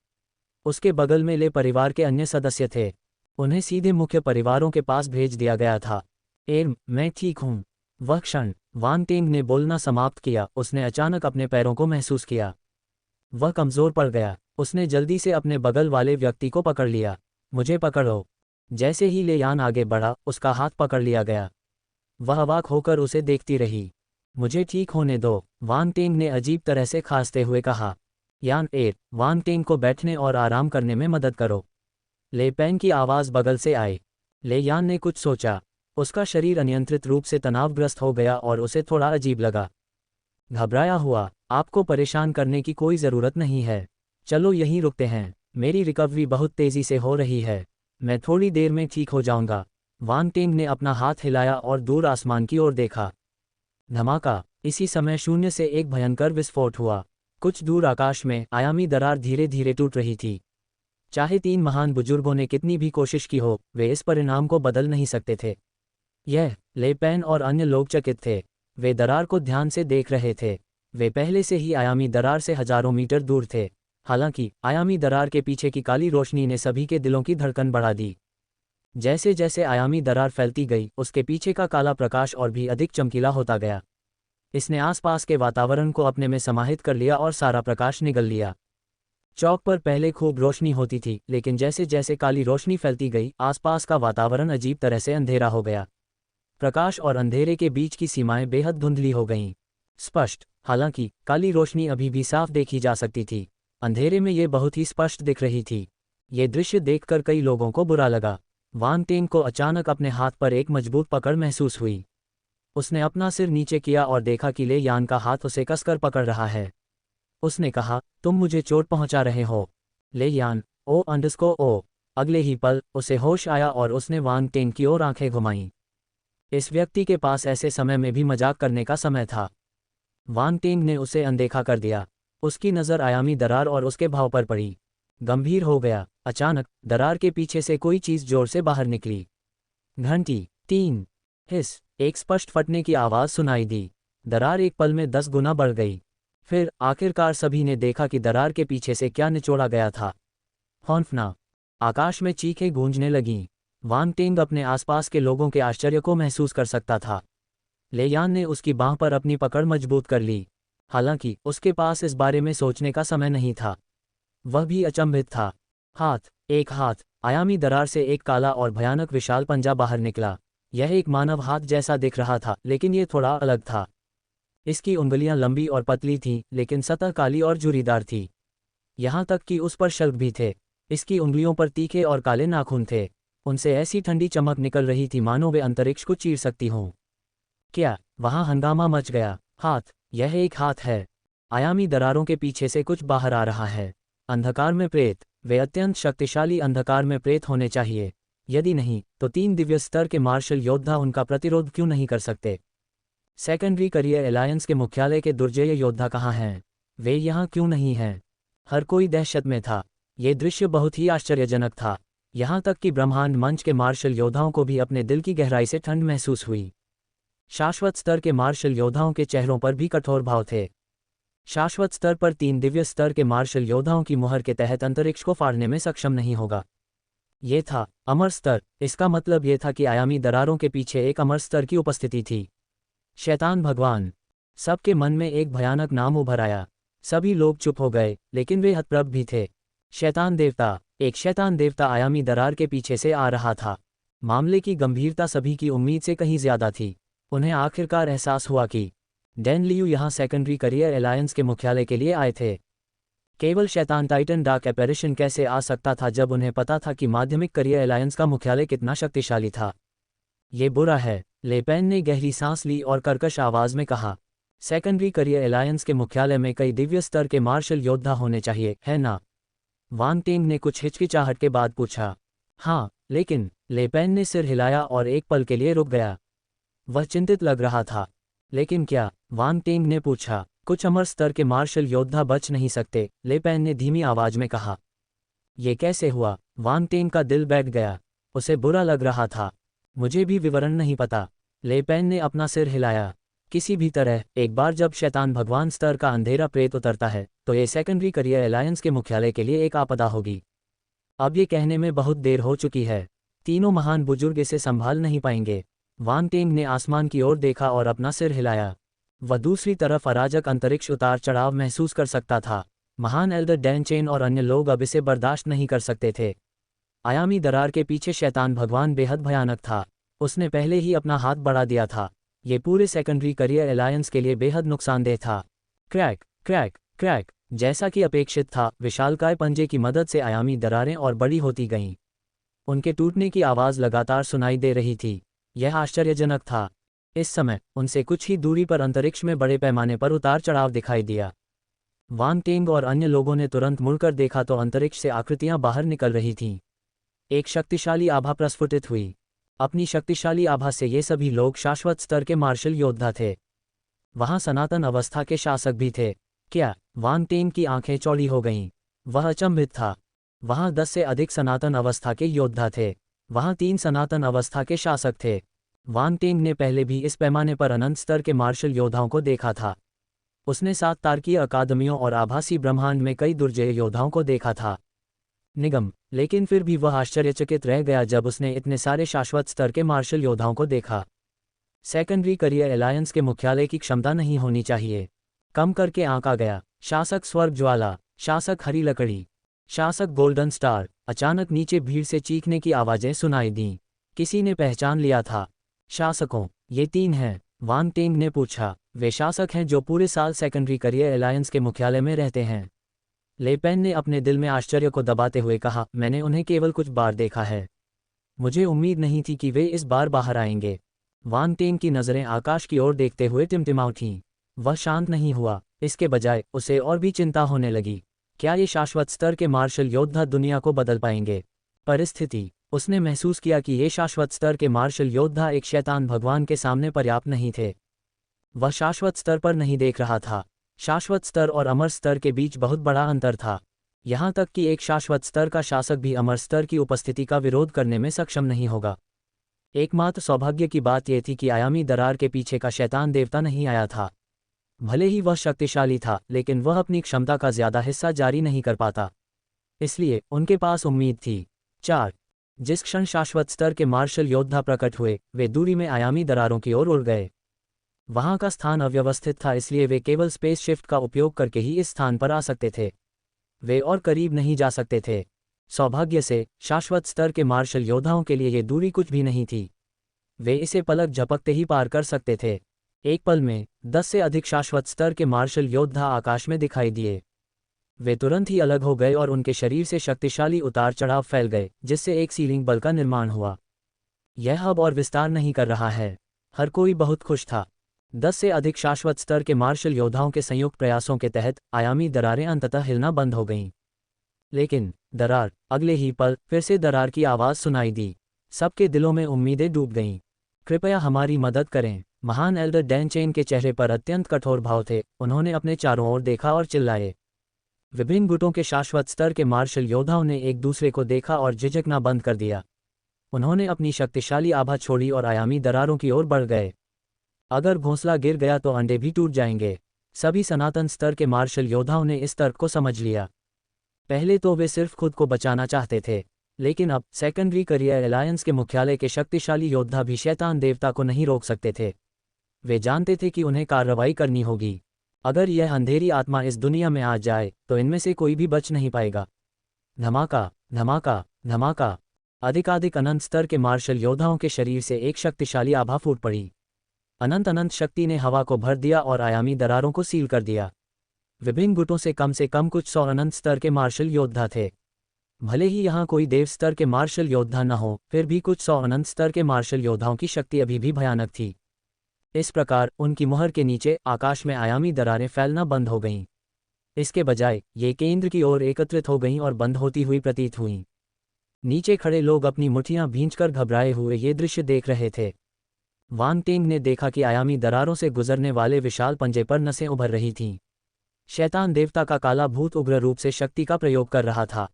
उसके बगल में ले परिवार के अन्य सदस्य थे। उन्हें सीधे मुख्य परिवारों के पास भेज दिया गया था। मैं ठीक हूँ। वह क्षण वांग टेंग ने बोलना समाप्त किया, उसने अचानक अपने पैरों को महसूस किया। वह कमज़ोर पड़ गया। उसने जल्दी से अपने बगल वाले व्यक्ति को पकड़ लिया। मुझे पकड़ो। जैसे ही ले यान आगे बढ़ा, उसका हाथ पकड़ लिया गया। वह अवाक होकर उसे देखती रही। मुझे ठीक होने दो, वांग टेंग ने अजीब तरह से खांसते हुए कहा। यान वांग टेंग को बैठने और आराम करने में मदद करो। ले पेंग की आवाज़ बगल से आई। ले यान ने कुछ सोचा। उसका शरीर अनियंत्रित रूप से तनावग्रस्त हो गया और उसे थोड़ा अजीब लगा। घबराया हुआ, आपको परेशान करने की कोई ज़रूरत नहीं है, चलो यहीं रुकते हैं, मेरी रिकवरी बहुत तेज़ी से हो रही है, मैं थोड़ी देर में ठीक हो जाऊंगा। वांग टेंग ने अपना हाथ हिलाया और दूर आसमान की ओर देखा। धमाका। इसी समय शून्य से एक भयंकर विस्फोट हुआ। कुछ दूर आकाश में आयामी दरार धीरे धीरे टूट रही थी। चाहे 3 महान बुजुर्गों ने कितनी भी कोशिश की हो, वे इस परिणाम को बदल नहीं सकते थे। यह ले पेन और अन्य लोग चकित थे। वे दरार को ध्यान से देख रहे थे। वे पहले से ही आयामी दरार से हजारों मीटर दूर थे। हालांकि आयामी दरार के पीछे की काली रोशनी ने सभी के दिलों की धड़कन बढ़ा दी। जैसे जैसे आयामी दरार फैलती गई, उसके पीछे का काला प्रकाश और भी अधिक चमकीला होता गया। इसने आसपास के वातावरण को अपने में समाहित कर लिया और सारा प्रकाश निगल लिया। चौक पर पहले खूब रोशनी होती थी, लेकिन जैसे जैसे काली रोशनी फैलती गई, आसपास का वातावरण अजीब तरह से अंधेरा हो गया। प्रकाश और अंधेरे के बीच की सीमाएं बेहद धुंधली हो गईं। स्पष्ट, हालांकि काली रोशनी अभी भी साफ देखी जा सकती थी, अंधेरे में ये बहुत ही स्पष्ट दिख रही थी। ये दृश्य देखकर कई लोगों को बुरा लगा। वांग टेंग को अचानक अपने हाथ पर एक मजबूत पकड़ महसूस हुई। उसने अपना सिर नीचे किया और देखा कि ले यान का हाथ उसे कसकर पकड़ रहा है। उसने कहा, तुम मुझे चोट पहुंचा रहे हो। ले यान, ओ। अगले ही पल उसे होश आया और उसने वांग टेंग की ओर आंखें घुमाईं। इस व्यक्ति के पास ऐसे समय में भी मजाक करने का समय था। वांग टेंग ने उसे अनदेखा कर दिया। उसकी नज़र आयामी दरार और उसके भाव पर पड़ी। गंभीर हो गया। अचानक दरार के पीछे से कोई चीज़ जोर से बाहर निकली। घंटी। 3 हिस। एक स्पष्ट फटने की आवाज़ सुनाई दी। दरार एक पल में 10 गुना बढ़ गई। फिर आखिरकार सभी ने देखा कि दरार के पीछे से क्या निचोड़ा गया था। हौंफना। आकाश में चीखें गूंजने लगीं। वांग टेंग अपने आसपास के लोगों के आश्चर्य को महसूस कर सकता था। ले यान ने उसकी बांह पर अपनी पकड़ मजबूत कर ली। हालांकि उसके पास इस बारे में सोचने का समय नहीं था। वह भी अचंभित था। एक हाथ। आयामी दरार से एक काला और भयानक विशाल पंजा बाहर निकला। यह एक मानव हाथ जैसा दिख रहा था, लेकिन यह थोड़ा अलग था। इसकी उंगलियां लंबी और पतली थीं, लेकिन सतह काली और झुर्रीदार थी। यहाँ तक कि उस पर शल्क भी थे। इसकी उंगलियों पर तीखे और काले नाखून थे। उनसे ऐसी ठंडी चमक निकल रही थी मानो वे अंतरिक्ष को चीर सकती हों। क्या? वहाँ हंगामा मच गया। यह एक हाथ है। आयामी दरारों के पीछे से कुछ बाहर आ रहा है। अंधकार में प्रेत। वे अत्यंत शक्तिशाली अंधकार में प्रेत होने चाहिए। यदि नहीं, तो 3 दिव्य स्तर के मार्शल योद्धा उनका प्रतिरोध क्यों नहीं कर सकते? सेकेंडरी करियर अलायंस के मुख्यालय के दुर्जय योद्धा कहाँ हैं? वे यहाँ क्यों नहीं हैं? हर कोई दहशत में था। ये दृश्य बहुत ही आश्चर्यजनक था। यहाँ तक कि ब्रह्मांड मंच के मार्शल योद्धाओं को भी अपने दिल की गहराई से ठंड महसूस हुई। शाश्वत स्तर के मार्शल योद्धाओं के चेहरों पर भी कठोर भाव थे। शाश्वत स्तर पर 3 दिव्य स्तर के मार्शल योद्धाओं की मुहर के तहत अंतरिक्ष को फाड़ने में सक्षम नहीं होगा। ये था अमर स्तर। इसका मतलब ये था कि आयामी दरारों के पीछे एक अमर स्तर की उपस्थिति थी। शैतान भगवान। सबके मन में एक भयानक नाम उभर आया। सभी लोग चुप हो गए, लेकिन वे हतप्रभ भी थे। शैतान देवता। एक शैतान देवता आयामी दरार के पीछे से आ रहा था। मामले की गंभीरता सभी की उम्मीद से कहीं ज्यादा थी। उन्हें आखिरकार एहसास हुआ कि डैन लियू यहाँ सेकेंडरी करियर अलायंस के मुख्यालय के लिए आए थे। केवल शैतान टाइटन डार्क एपेरिशन कैसे आ सकता था जब उन्हें पता था कि माध्यमिक करियर अलायंस का मुख्यालय कितना शक्तिशाली था? ये बुरा है। ले पेन ने गहरी सांस ली और कर्कश आवाज में कहा, सेकेंडरी करियर अलायंस के मुख्यालय में कई दिव्य स्तर के मार्शल योद्धा होने चाहिए, है ना? वांग टेंग ने कुछ हिचकिचाहट के बाद पूछा। हाँ, लेकिन ले पेन ने सिर हिलाया और एक पल के लिए रुक गया। वह चिंतित लग रहा था। लेकिन क्या? वांग टेंग ने पूछा। कुछ अमर स्तर के मार्शल योद्धा बच नहीं सकते, ले पेन ने धीमी आवाज में कहा। यह कैसे हुआ? वांग टेंग का दिल बैठ गया। उसे बुरा लग रहा था। मुझे भी विवरण नहीं पता। ले पेन ने अपना सिर हिलाया। किसी भी तरह, एक बार जब शैतान भगवान स्तर का अंधेरा प्रेत उतरता है, तो ये सेकेंडरी करियर अलायंस के मुख्यालय के लिए एक आपदा होगी। अब ये कहने में बहुत देर हो चुकी है। तीनों महान बुजुर्ग इसे संभाल नहीं पाएंगे। वांग टेंग ने आसमान की ओर देखा और अपना सिर हिलाया। वह दूसरी तरफ अराजक अंतरिक्ष उतार चढ़ाव महसूस कर सकता था। महान एल्डर डैन चेन और अन्य लोग अब इसे बर्दाश्त नहीं कर सकते थे। आयामी दरार के पीछे शैतान भगवान बेहद भयानक था। उसने पहले ही अपना हाथ बढ़ा दिया था। ये पूरे सेकेंडरी करियर अलायंस के लिए बेहद नुकसानदेह था। Crack crack crack. जैसा कि अपेक्षित था, विशालकाय पंजे की मदद से आयामी दरारें और बड़ी होती गईं। उनके टूटने की आवाज़ लगातार सुनाई दे रही थी। यह आश्चर्यजनक था। इस समय उनसे कुछ ही दूरी पर अंतरिक्ष में बड़े पैमाने पर उतार चढ़ाव दिखाई दिया। वांग टेंग और अन्य लोगों ने तुरंत मुड़कर देखा तो अंतरिक्ष से आकृतियां बाहर निकल रही थीं। एक शक्तिशाली आभा प्रस्फुटित हुई। अपनी शक्तिशाली आभा से ये सभी लोग शाश्वत स्तर के मार्शल योद्धा थे। वहां सनातन अवस्था के शासक भी थे। क्या? वांग टेंग की आंखें चौड़ी हो गईं। वह अचंभित था। वहां 10 से अधिक सनातन अवस्था के योद्धा थे। वहां 3 सनातन अवस्था के शासक थे। वांग टेंग ने पहले भी इस पैमाने पर अनंत स्तर के मार्शल योद्धाओं को देखा था। उसने 7 तारकीय अकादमियों और आभासी ब्रह्मांड में कई दुर्जय योद्धाओं को देखा था। निगम, लेकिन फिर भी वह आश्चर्यचकित रह गया जब उसने इतने सारे शाश्वत स्तर के मार्शल योद्धाओं को देखा। सेकेंडरी करियर अलायंस के मुख्यालय की क्षमता नहीं होनी चाहिए। कम करके आंका गया। शासक स्वर्ग ज्वाला, शासक हरी लकड़ी, शासक गोल्डन स्टार। अचानक नीचे भीड़ से चीखने की आवाजें सुनाई दीं। किसी ने पहचान लिया था। शासकों, ये 3 हैं? वांग टेंग ने पूछा। वे शासक हैं जो पूरे साल सेकेंडरी करियर अलायंस के मुख्यालय में रहते हैं। ले पेन ने अपने दिल में आश्चर्य को दबाते हुए कहा, मैंने उन्हें केवल कुछ बार देखा है। मुझे उम्मीद नहीं थी कि वे इस बार बाहर आएंगे। वांग टेंग की नज़रें आकाश की ओर देखते हुए टिमटिमा उठीं। वह शांत नहीं हुआ। इसके बजाय उसे और भी चिंता होने लगी। क्या ये शाश्वत स्तर के मार्शल योद्धा दुनिया को बदल पाएंगे? परिस्थिति। उसने महसूस किया कि ये शाश्वत स्तर के मार्शल योद्धा एक शैतान भगवान के सामने पर्याप्त नहीं थे। वह शाश्वत स्तर पर नहीं देख रहा था। शाश्वत स्तर और अमर स्तर के बीच बहुत बड़ा अंतर था। यहाँ तक कि एक शाश्वत स्तर का शासक भी अमर स्तर की उपस्थिति का विरोध करने में सक्षम नहीं होगा। एकमात्र सौभाग्य की बात यह थी कि आयामी दरार के पीछे का शैतान देवता नहीं आया था। भले ही वह शक्तिशाली था, लेकिन वह अपनी क्षमता का ज्यादा हिस्सा जारी नहीं कर पाता। इसलिए उनके पास उम्मीद थी। 4 जिस क्षण शाश्वत स्तर के मार्शल योद्धा प्रकट हुए, वे दूरी में आयामी दरारों की ओर उड़ गए। वहां का स्थान अव्यवस्थित था, इसलिए वे केवल स्पेस शिफ्ट का उपयोग करके ही इस स्थान पर आ सकते थे। वे और करीब नहीं जा सकते थे। सौभाग्य से शाश्वत स्तर के मार्शल योद्धाओं के लिए ये दूरी कुछ भी नहीं थी। वे इसे पलक झपकते ही पार कर सकते थे। एक पल में 10 से अधिक शाश्वत स्तर के मार्शल योद्धा आकाश में दिखाई दिए। वे तुरंत ही अलग हो गए और उनके शरीर से शक्तिशाली उतार चढ़ाव फैल गए, जिससे एक सीलिंग बल का निर्माण हुआ। यह अब और विस्तार नहीं कर रहा है। हर कोई बहुत खुश था। 10 से अधिक शाश्वत स्तर के मार्शल योद्धाओं के संयुक्त प्रयासों के तहत आयामी दरारें अंततः हिलना बंद हो गईं। लेकिन दरार, अगले ही पल फिर से दरार की आवाज़ सुनाई दी। सबके दिलों में उम्मीदें डूब गईं। कृपया हमारी मदद करें। महान एल्डर डैन चेन के चेहरे पर अत्यंत कठोर भाव थे। उन्होंने अपने चारों ओर देखा और चिल्लाए। विभिन्न गुटों के शाश्वत स्तर के मार्शल योद्धाओं ने एक दूसरे को देखा और झिझकना बंद कर दिया। उन्होंने अपनी शक्तिशाली आभा छोड़ी और आयामी दरारों की ओर बढ़ गए। अगर घोंसला गिर गया तो अंडे भी टूट जाएंगे। सभी सनातन स्तर के मार्शल योद्धाओं ने इस तर्क को समझ लिया। पहले तो वे सिर्फ खुद को बचाना चाहते थे, लेकिन अब सेकेंडरी करियर अलायंस के मुख्यालय के शक्तिशाली योद्धा भी शैतान देवता को नहीं रोक सकते थे। वे जानते थे कि उन्हें कार्रवाई करनी होगी। अगर यह अंधेरी आत्मा इस दुनिया में आ जाए तो इनमें से कोई भी बच नहीं पाएगा। धमाका, धमाका, धमाका। अधिकाधिक अनंत स्तर के मार्शल योद्धाओं के शरीर से एक शक्तिशाली आभा फूट पड़ी। अनंत शक्ति ने हवा को भर दिया और आयामी दरारों को सील कर दिया। विभिन्न गुटों से कम कुछ 100 अनंत स्तर के मार्शल योद्धा थे। भले ही यहाँ कोई देव स्तर के मार्शल योद्धा न हो, फिर भी कुछ 100 अनंत स्तर के मार्शल योद्धाओं की शक्ति अभी भी भयानक थी। इस प्रकार उनकी मुहर के नीचे आकाश में आयामी दरारें फैलना बंद हो गईं। इसके बजाय ये केंद्र की ओर एकत्रित हो गईं और बंद होती हुई प्रतीत हुईं। नीचे खड़े लोग अपनी मुट्ठियां भींचकर घबराए हुए ये दृश्य देख रहे थे। वांग टेंग ने देखा कि आयामी दरारों से गुजरने वाले विशाल पंजे पर नसें उभर रही थीं। शैतान देवता का काला भूत उग्र रूप से शक्ति का प्रयोग कर रहा था।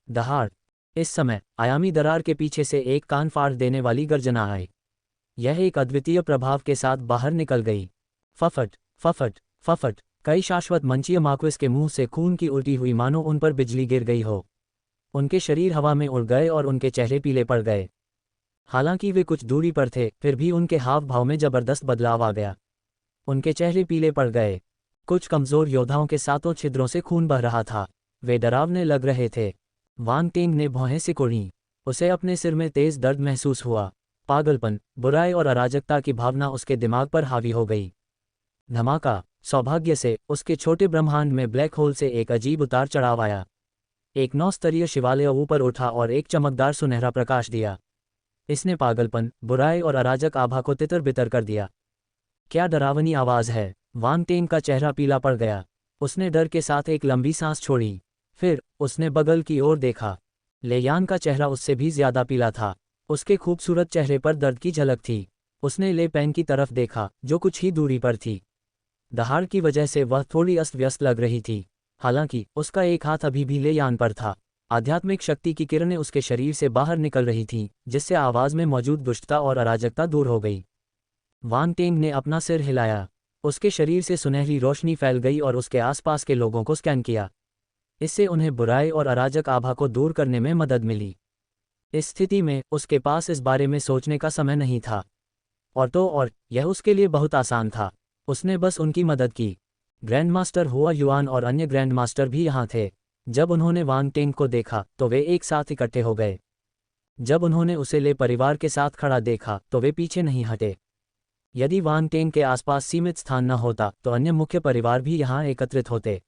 दहाड़! इस समय आयामी दरार के पीछे से एक कान फाड़ देने वाली गर्जना आई। यह एक अद्वितीय प्रभाव के साथ बाहर निकल गई। फफट, फफट, फफट। कई शाश्वत मंचीय मार्क्विस के मुंह से खून की उल्टी हुई मानो उन पर बिजली गिर गई हो। उनके शरीर हवा में उड़ गए और उनके चेहरे पीले पड़ गए। हालांकि वे कुछ दूरी पर थे, फिर भी उनके हाव भाव में जबरदस्त बदलाव आ गया। उनके चेहरे पीले पड़ गए। कुछ कमजोर योद्धाओं के सातों छिद्रों से खून बह रहा था। वे डरावने लग रहे थे। वांग टेंग ने भौहें सिकोड़ीं। उसे अपने सिर में तेज दर्द महसूस हुआ। पागलपन, बुराई और अराजकता की भावना उसके दिमाग पर हावी हो गई। धमाका! सौभाग्य से उसके छोटे ब्रह्मांड में ब्लैक होल से एक अजीब उतार चढ़ाव आया। एक 9 स्तरीय शिवालय ऊपर उठा और एक चमकदार सुनहरा प्रकाश दिया। इसने पागलपन, बुराई और अराजक आभा को तितर बितर कर दिया। क्या डरावनी आवाज़ है। वांग टेंग का चेहरा पीला पड़ गया। उसने डर के साथ एक लंबी सांस छोड़ी। फिर उसने बगल की ओर देखा। ले यान का चेहरा उससे भी ज्यादा पीला था। उसके खूबसूरत चेहरे पर दर्द की झलक थी। उसने ले पेन की तरफ देखा, जो कुछ ही दूरी पर थी। दहाड़ की वजह से वह थोड़ी अस्त व्यस्त लग रही थी। हालांकि उसका एक हाथ अभी भी ले यान पर था। आध्यात्मिक शक्ति की किरणें उसके शरीर से बाहर निकल रही थीं, जिससे आवाज़ में मौजूद दुष्टता और अराजकता दूर हो गई। वांग टेंग ने अपना सिर हिलाया। उसके शरीर से सुनहरी रोशनी फैल गई और उसके आसपास के लोगों को स्कैन किया। इससे उन्हें बुराई और अराजक आभा को दूर करने में मदद मिली। इस स्थिति में उसके पास इस बारे में सोचने का समय नहीं था। और यह उसके लिए बहुत आसान था। उसने बस उनकी मदद की। ग्रैंड मास्टर हुआ युआन और अन्य ग्रैंड मास्टर भी यहाँ थे। जब उन्होंने वांग टेंग को देखा तो वे एक साथ इकट्ठे हो गए। जब उन्होंने उसे ले परिवार के साथ खड़ा देखा तो वे पीछे नहीं हटे। यदि वांग टेंग के आसपास सीमित स्थान न होता तो अन्य मुख्य परिवार भी यहाँ एकत्रित होते।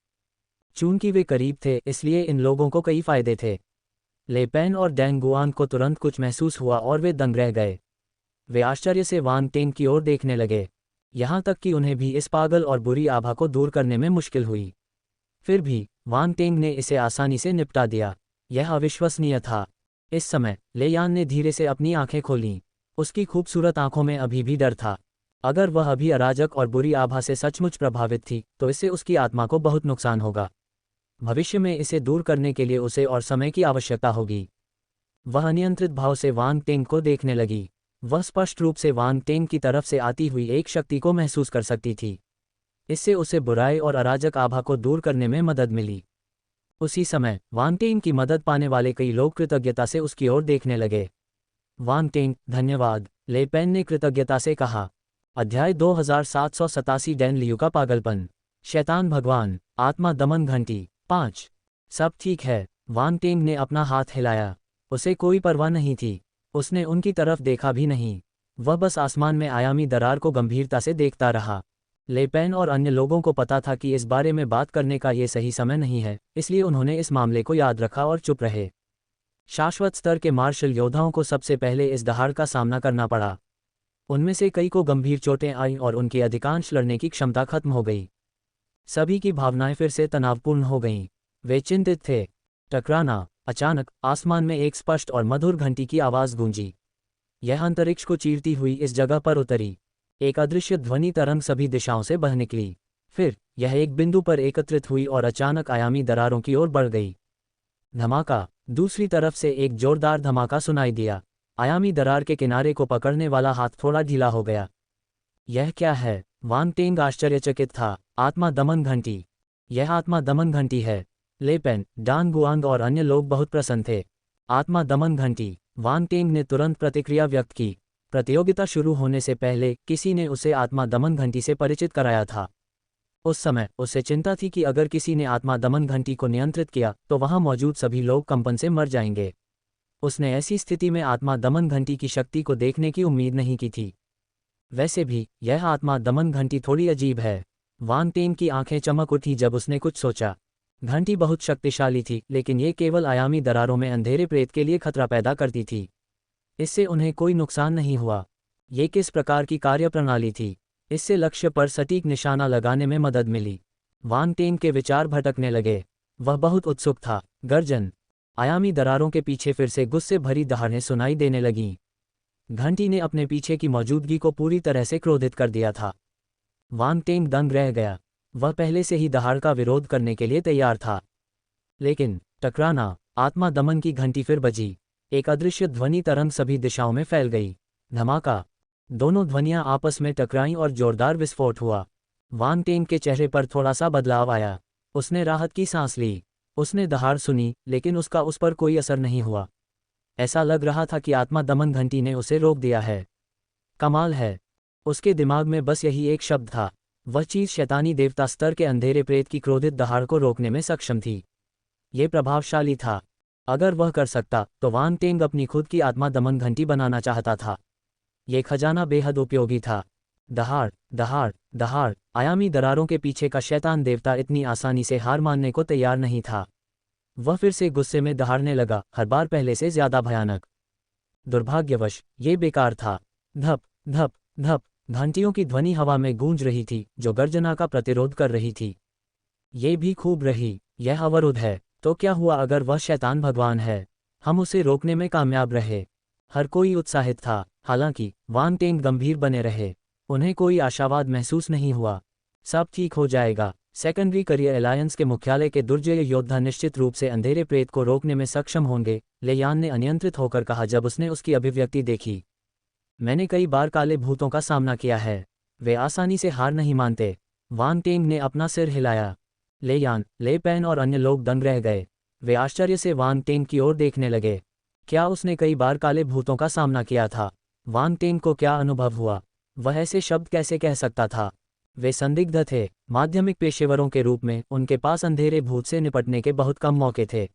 चूंकि वे करीब थे, इसलिए इन लोगों को कई फायदे थे। ले पेन और डैंग गुआन को तुरंत कुछ महसूस हुआ और वे दंग रह गए। वे आश्चर्य से वांग टेंग की ओर देखने लगे, यहाँ तक कि उन्हें भी इस पागल और बुरी आभा को दूर करने में मुश्किल हुई। फिर भी वांग टेंग ने इसे आसानी से निपटा दिया। यह अविश्वसनीय था। इस समय ले यान ने धीरे से अपनी आंखें खोलीं। उसकी खूबसूरत आंखों में अभी भी डर था। अगर वह अभी अराजक और बुरी आभा से सचमुच प्रभावित थी तो इससे उसकी आत्मा को बहुत नुकसान होगा। भविष्य में इसे दूर करने के लिए उसे और समय की आवश्यकता होगी। वह अनियंत्रित भाव से वांग टेंग को देखने लगी। वह स्पष्ट रूप से वांग टेंग की तरफ से आती हुई एक शक्ति को महसूस कर सकती थी। इससे उसे बुराई और अराजक आभा को दूर करने में मदद मिली। उसी समय वांग टेंग की मदद पाने वाले कई लोग कृतज्ञता से उसकी ओर देखने लगे। वांग टेंग, धन्यवाद, ले पेन ने कृतज्ञता से कहा। अध्याय 2787 डैन लियू का पागलपन। शैतान भगवान, आत्मा दमन घंटी। 5। सब ठीक है। वांग टेंग ने अपना हाथ हिलाया। उसे कोई परवाह नहीं थी। उसने उनकी तरफ देखा भी नहीं। वह बस आसमान में आयामी दरार को गंभीरता से देखता रहा। ले पेन और अन्य लोगों को पता था कि इस बारे में बात करने का ये सही समय नहीं है, इसलिए उन्होंने इस मामले को याद रखा और चुप रहे। शाश्वत स्तर के मार्शल योद्धाओं को सबसे पहले इस दहाड़ का सामना करना पड़ा। उनमें से कई को गंभीर चोटें आईं और उनकी अधिकांश लड़ने की क्षमता खत्म हो गई। सभी की भावनाएं फिर से तनावपूर्ण हो गईं। वे चिंतित थे। टकराना। अचानक आसमान में एक स्पष्ट और मधुर घंटी की आवाज़ गूंजी। यह अंतरिक्ष को चीरती हुई इस जगह पर उतरी। एक अदृश्य ध्वनि तरंग सभी दिशाओं से बह निकली। फिर यह एक बिंदु पर एकत्रित हुई और अचानक आयामी दरारों की ओर बढ़ गई। धमाका। दूसरी तरफ से एक जोरदार धमाका सुनाई दिया। आयामी दरार के किनारे को पकड़ने वाला हाथ थोड़ा ढीला हो गया। यह क्या है? वांग टेंग आश्चर्यचकित था। आत्मा दमन घंटी। यह आत्मा दमन घंटी है। ले पेन, डान गुआंग और अन्य लोग बहुत प्रसन्न थे। आत्मा दमन घंटी। वांग टेंग ने तुरंत प्रतिक्रिया व्यक्त की। प्रतियोगिता शुरू होने से पहले किसी ने उसे आत्मा दमन घंटी से परिचित कराया था। उस समय उसे चिंता थी कि अगर किसी ने आत्मा दमन घंटी को नियंत्रित किया तो वहां मौजूद सभी लोग कंपन से मर जाएंगे। उसने ऐसी स्थिति में आत्मा दमन घंटी की शक्ति को देखने की उम्मीद नहीं की थी। वैसे भी यह आत्मा दमन घंटी थोड़ी अजीब है। वांग टेंग की आंखें चमक उठी जब उसने कुछ सोचा। घंटी बहुत शक्तिशाली थी, लेकिन ये केवल आयामी दरारों में अंधेरे प्रेत के लिए खतरा पैदा करती थी। इससे उन्हें कोई नुकसान नहीं हुआ। ये किस प्रकार की कार्यप्रणाली थी? इससे लक्ष्य पर सटीक निशाना लगाने में मदद मिली। वांग टेंग के विचार भटकने लगे। वह बहुत उत्सुक था। गर्जन। आयामी दरारों के पीछे फिर से गुस्से भरी दहाड़ें सुनाई देने लगीं। घंटी ने अपने पीछे की मौजूदगी को पूरी तरह से क्रोधित कर दिया था। वांग टेंग दंग रह गया। वह पहले से ही दहाड़ का विरोध करने के लिए तैयार था। लेकिन टकराना। आत्मा दमन की घंटी फिर बजी। एक अदृश्य ध्वनि तरंग सभी दिशाओं में फैल गई। धमाका। दोनों ध्वनियां आपस में टकराईं और जोरदार विस्फोट हुआ। वांग टेंग के चेहरे पर थोड़ा सा बदलाव आया। उसने राहत की सांस ली। उसने दहाड़ सुनी, लेकिन उसका उस पर कोई असर नहीं हुआ। ऐसा लग रहा था कि आत्मा दमन घंटी ने उसे रोक दिया है। कमाल है। उसके दिमाग में बस यही एक शब्द था। वह चीज शैतानी देवता स्तर के अंधेरे प्रेत की क्रोधित दहाड़ को रोकने में सक्षम थी। ये प्रभावशाली था। अगर वह कर सकता तो वांग टेंग अपनी खुद की आत्मा दमन घंटी बनाना चाहता था। ये खजाना बेहद उपयोगी था। दहाड़, दहाड़, दहाड़। आयामी दरारों के पीछे का शैतान देवता इतनी आसानी से हार मानने को तैयार नहीं था। वह फिर से गुस्से में दहाड़ने लगा, हर बार पहले से ज्यादा भयानक। दुर्भाग्यवश ये बेकार था। धप धप धप घंटियों की ध्वनि हवा में गूंज रही थी, जो गर्जना का प्रतिरोध कर रही थी। ये भी खूब रही। यह अवरुद्ध है, तो क्या हुआ अगर वह शैतान भगवान है? हम उसे रोकने में कामयाब रहे। हर कोई उत्साहित था, हालांकि वांग टेंग गंभीर बने रहे। उन्हें कोई आशावाद महसूस नहीं हुआ। सब ठीक हो जाएगा। सेकेंडरी करियर अलायंस के मुख्यालय के दुर्जय योद्धा निश्चित रूप से अंधेरे प्रेत को रोकने में सक्षम होंगे, लेयान ने अनियंत्रित होकर कहा जब उसने उसकी अभिव्यक्ति देखी। मैंने कई बार काले भूतों का सामना किया है। वे आसानी से हार नहीं मानते। वांग टेंग ने अपना सिर हिलाया। लेयान, ले पेन और अन्य लोग दंग रह गए। वे आश्चर्य से वांग टेंग की ओर देखने लगे। क्या उसने कई बार काले भूतों का सामना किया था? वांग टेंग को क्या अनुभव हुआ? वह ऐसे शब्द कैसे कह सकता था? वे संदिग्ध थे। माध्यमिक पेशेवरों के रूप में उनके पास अंधेरे भूत से निपटने के बहुत कम मौके थे।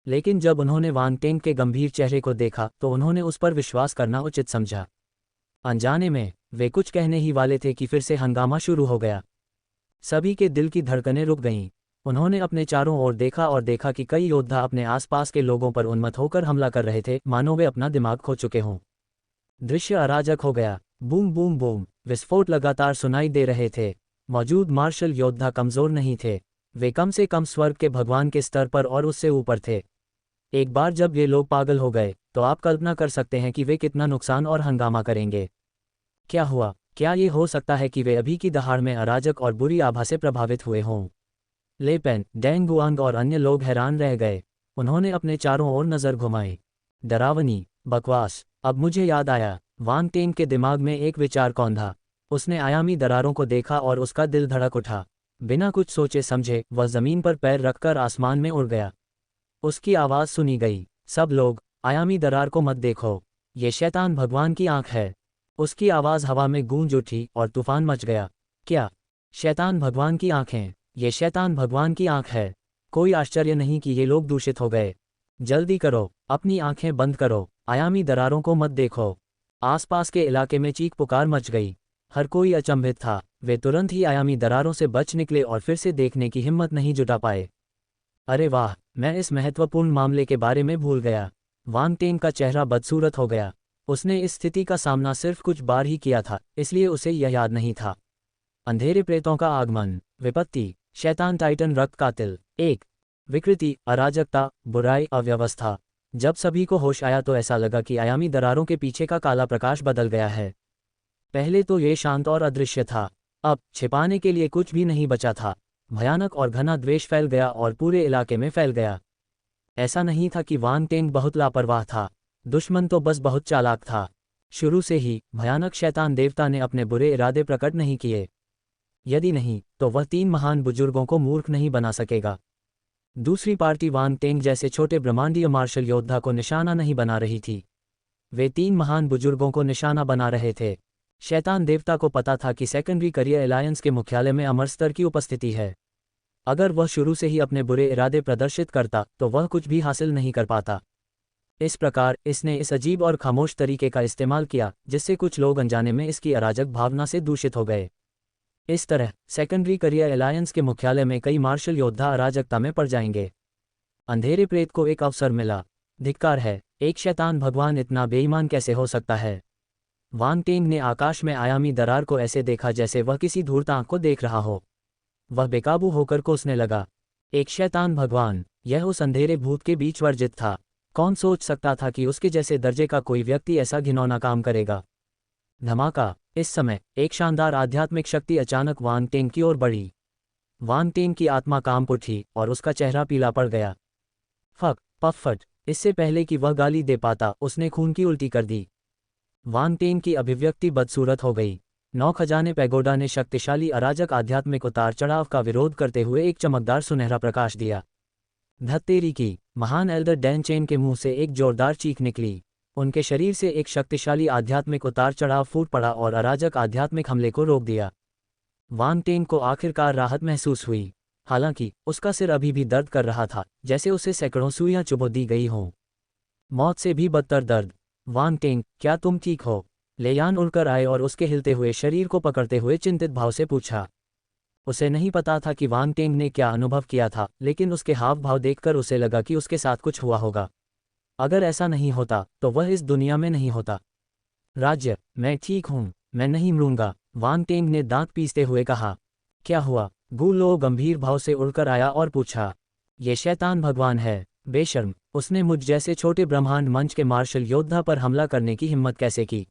लेकिन जब उन्होंने वांग टेंग के गंभीर चेहरे को देखा तो उन्होंने उस पर विश्वास करना उचित समझा। अनजाने में वे कुछ कहने ही वाले थे कि फिर से हंगामा शुरू हो गया। सभी के दिल की धड़कनें रुक गईं। उन्होंने अपने चारों ओर देखा और देखा कि कई योद्धा अपने आसपास के लोगों पर उन्मत्त होकर हमला कर रहे थे, मानो वे अपना दिमाग खो चुके हों। दृश्य अराजक हो गया। बूम बूम बूम विस्फोट लगातार सुनाई दे रहे थे। मौजूद मार्शल योद्धा कमजोर नहीं थे। वे कम से कम स्वर्ग के भगवान के स्तर पर और उससे ऊपर थे। एक बार जब ये लोग पागल हो गए तो आप कल्पना कर सकते हैं कि वे कितना नुकसान और हंगामा करेंगे। क्या हुआ? क्या ये हो सकता है कि वे अभी की दहाड़ में अराजक और बुरी आभा से प्रभावित हुए हों? ले पेन, डेंग गुआंग और अन्य लोग हैरान रह गए। उन्होंने अपने चारों ओर नजर घुमाई। डरावनी बकवास। अब मुझे याद आया। वांग टेंग के दिमाग में एक विचार कौंधा। उसने आयामी दरारों को देखा और उसका दिल धड़क उठा। बिना कुछ सोचे समझे वह जमीन पर पैर रखकर आसमान में उड़ गया। उसकी आवाज सुनी गई, सब लोग, आयामी दरार को मत देखो, ये शैतान भगवान की आंख है। उसकी आवाज हवा में गूंज उठी और तूफान मच गया। क्या? शैतान भगवान की आंखें? ये शैतान भगवान की आंख है। कोई आश्चर्य नहीं कि ये लोग दूषित हो गए। जल्दी करो, अपनी आंखें बंद करो, आयामी दरारों को मत देखो। आसपास के इलाके में चीख पुकार मच गई। हर कोई अचंभित था। वे तुरंत ही आयामी दरारों से बच निकले और फिर से देखने की हिम्मत नहीं जुटा पाए। अरे वाह, मैं इस महत्वपूर्ण मामले के बारे में भूल गया। वांग टेंग का चेहरा बदसूरत हो गया। उसने इस स्थिति का सामना सिर्फ कुछ बार ही किया था, इसलिए उसे यह याद नहीं था। अंधेरे प्रेतों का आगमन, विपत्ति, शैतान टाइटन रक्त कातिल, एक विकृति, अराजकता, बुराई, अव्यवस्था। जब सभी को होश आया तो ऐसा लगा कि आयामी दरारों के पीछे का काला प्रकाश बदल गया है। पहले तो ये शांत और अदृश्य था, अब छिपाने के लिए कुछ भी नहीं बचा था। भयानक और घना द्वेष फैल गया और पूरे इलाके में फैल गया। ऐसा नहीं था कि वांग टेंग बहुत लापरवाह था, दुश्मन तो बस बहुत चालाक था। शुरू से ही भयानक शैतान देवता ने अपने बुरे इरादे प्रकट नहीं किए। यदि नहीं, तो वह 3 महान बुजुर्गों को मूर्ख नहीं बना सकेगा। दूसरी पार्टी वांग टेंग जैसे छोटे ब्रह्मांडीय मार्शल योद्धा को निशाना नहीं बना रही थी। वे 3 महान बुजुर्गों को निशाना बना रहे थे। शैतान देवता को पता था कि सेकेंडरी करियर अलायंस के मुख्यालय में अमर स्तर की उपस्थिति है। अगर वह शुरू से ही अपने बुरे इरादे प्रदर्शित करता तो वह कुछ भी हासिल नहीं कर पाता। इस प्रकार इसने इस अजीब और खामोश तरीके का इस्तेमाल किया जिससे कुछ लोग अनजाने में इसकी अराजक भावना से दूषित हो गए। इस तरह सेकेंडरी करियर अलायंस के मुख्यालय में कई मार्शल योद्धा अराजकता में पड़ जाएंगे। अंधेरे प्रेत को एक अवसर मिला। धिक्कार है, एक शैतान भगवान इतना बेईमान कैसे हो सकता है? वांग टेंग ने आकाश में आयामी दरार को ऐसे देखा जैसे वह किसी धूर्त आंख को देख रहा हो। वह बेकाबू होकर कोसने लगा। एक शैतान भगवान, यह उस अंधेरे भूत के बीच वर्जित था। कौन सोच सकता था कि उसके जैसे दर्जे का कोई व्यक्ति ऐसा घिनौना काम करेगा? धमाका। इस समय एक शानदार आध्यात्मिक शक्ति अचानक वांग टेंग की ओर बढ़ी। वांग टेंग की आत्मा कांप उठी और उसका चेहरा पीला पड़ गया। फक पफट। इससे पहले कि वह गाली दे पाता उसने खून की उल्टी कर दी। वांग टेंग की अभिव्यक्ति बदसूरत हो गई। 9 खजाने पैगोडा ने शक्तिशाली अराजक आध्यात्मिक उतार चढ़ाव का विरोध करते हुए एक चमकदार सुनहरा प्रकाश दिया। धत्तेरी की। महान एल्डर डैन चेन के मुंह से एक जोरदार चीख निकली। उनके शरीर से एक शक्तिशाली आध्यात्मिक उतार चढ़ाव फूट पड़ा और अराजक आध्यात्मिक हमले को रोक दिया। वांग टेंग को आखिरकार राहत महसूस हुई। हालांकि उसका सिर अभी भी दर्द कर रहा था, जैसे उसे सैकड़ों सुइयां चुभो दी गई हों। मौत से भी बदतर दर्द। वांग टेंग, क्या तुम ठीक हो? लेयान उड़कर आए और उसके हिलते हुए शरीर को पकड़ते हुए चिंतित भाव से पूछा। उसे नहीं पता था कि वांग टेंग ने क्या अनुभव किया था, लेकिन उसके हाव भाव देखकर उसे लगा कि उसके साथ कुछ हुआ होगा। अगर ऐसा नहीं होता तो वह इस दुनिया में नहीं होता। राज्य, मैं ठीक हूँ, मैं नहीं मरूंगा, वांग टेंग ने दांत पीसते हुए कहा। क्या हुआ? गु लो गंभीर भाव से उड़कर आया और पूछा। ये शैतान भगवान है, बेशर्म, उसने मुझ जैसे छोटे ब्रह्मांड मंच के मार्शल योद्धा पर हमला करने की हिम्मत कैसे की?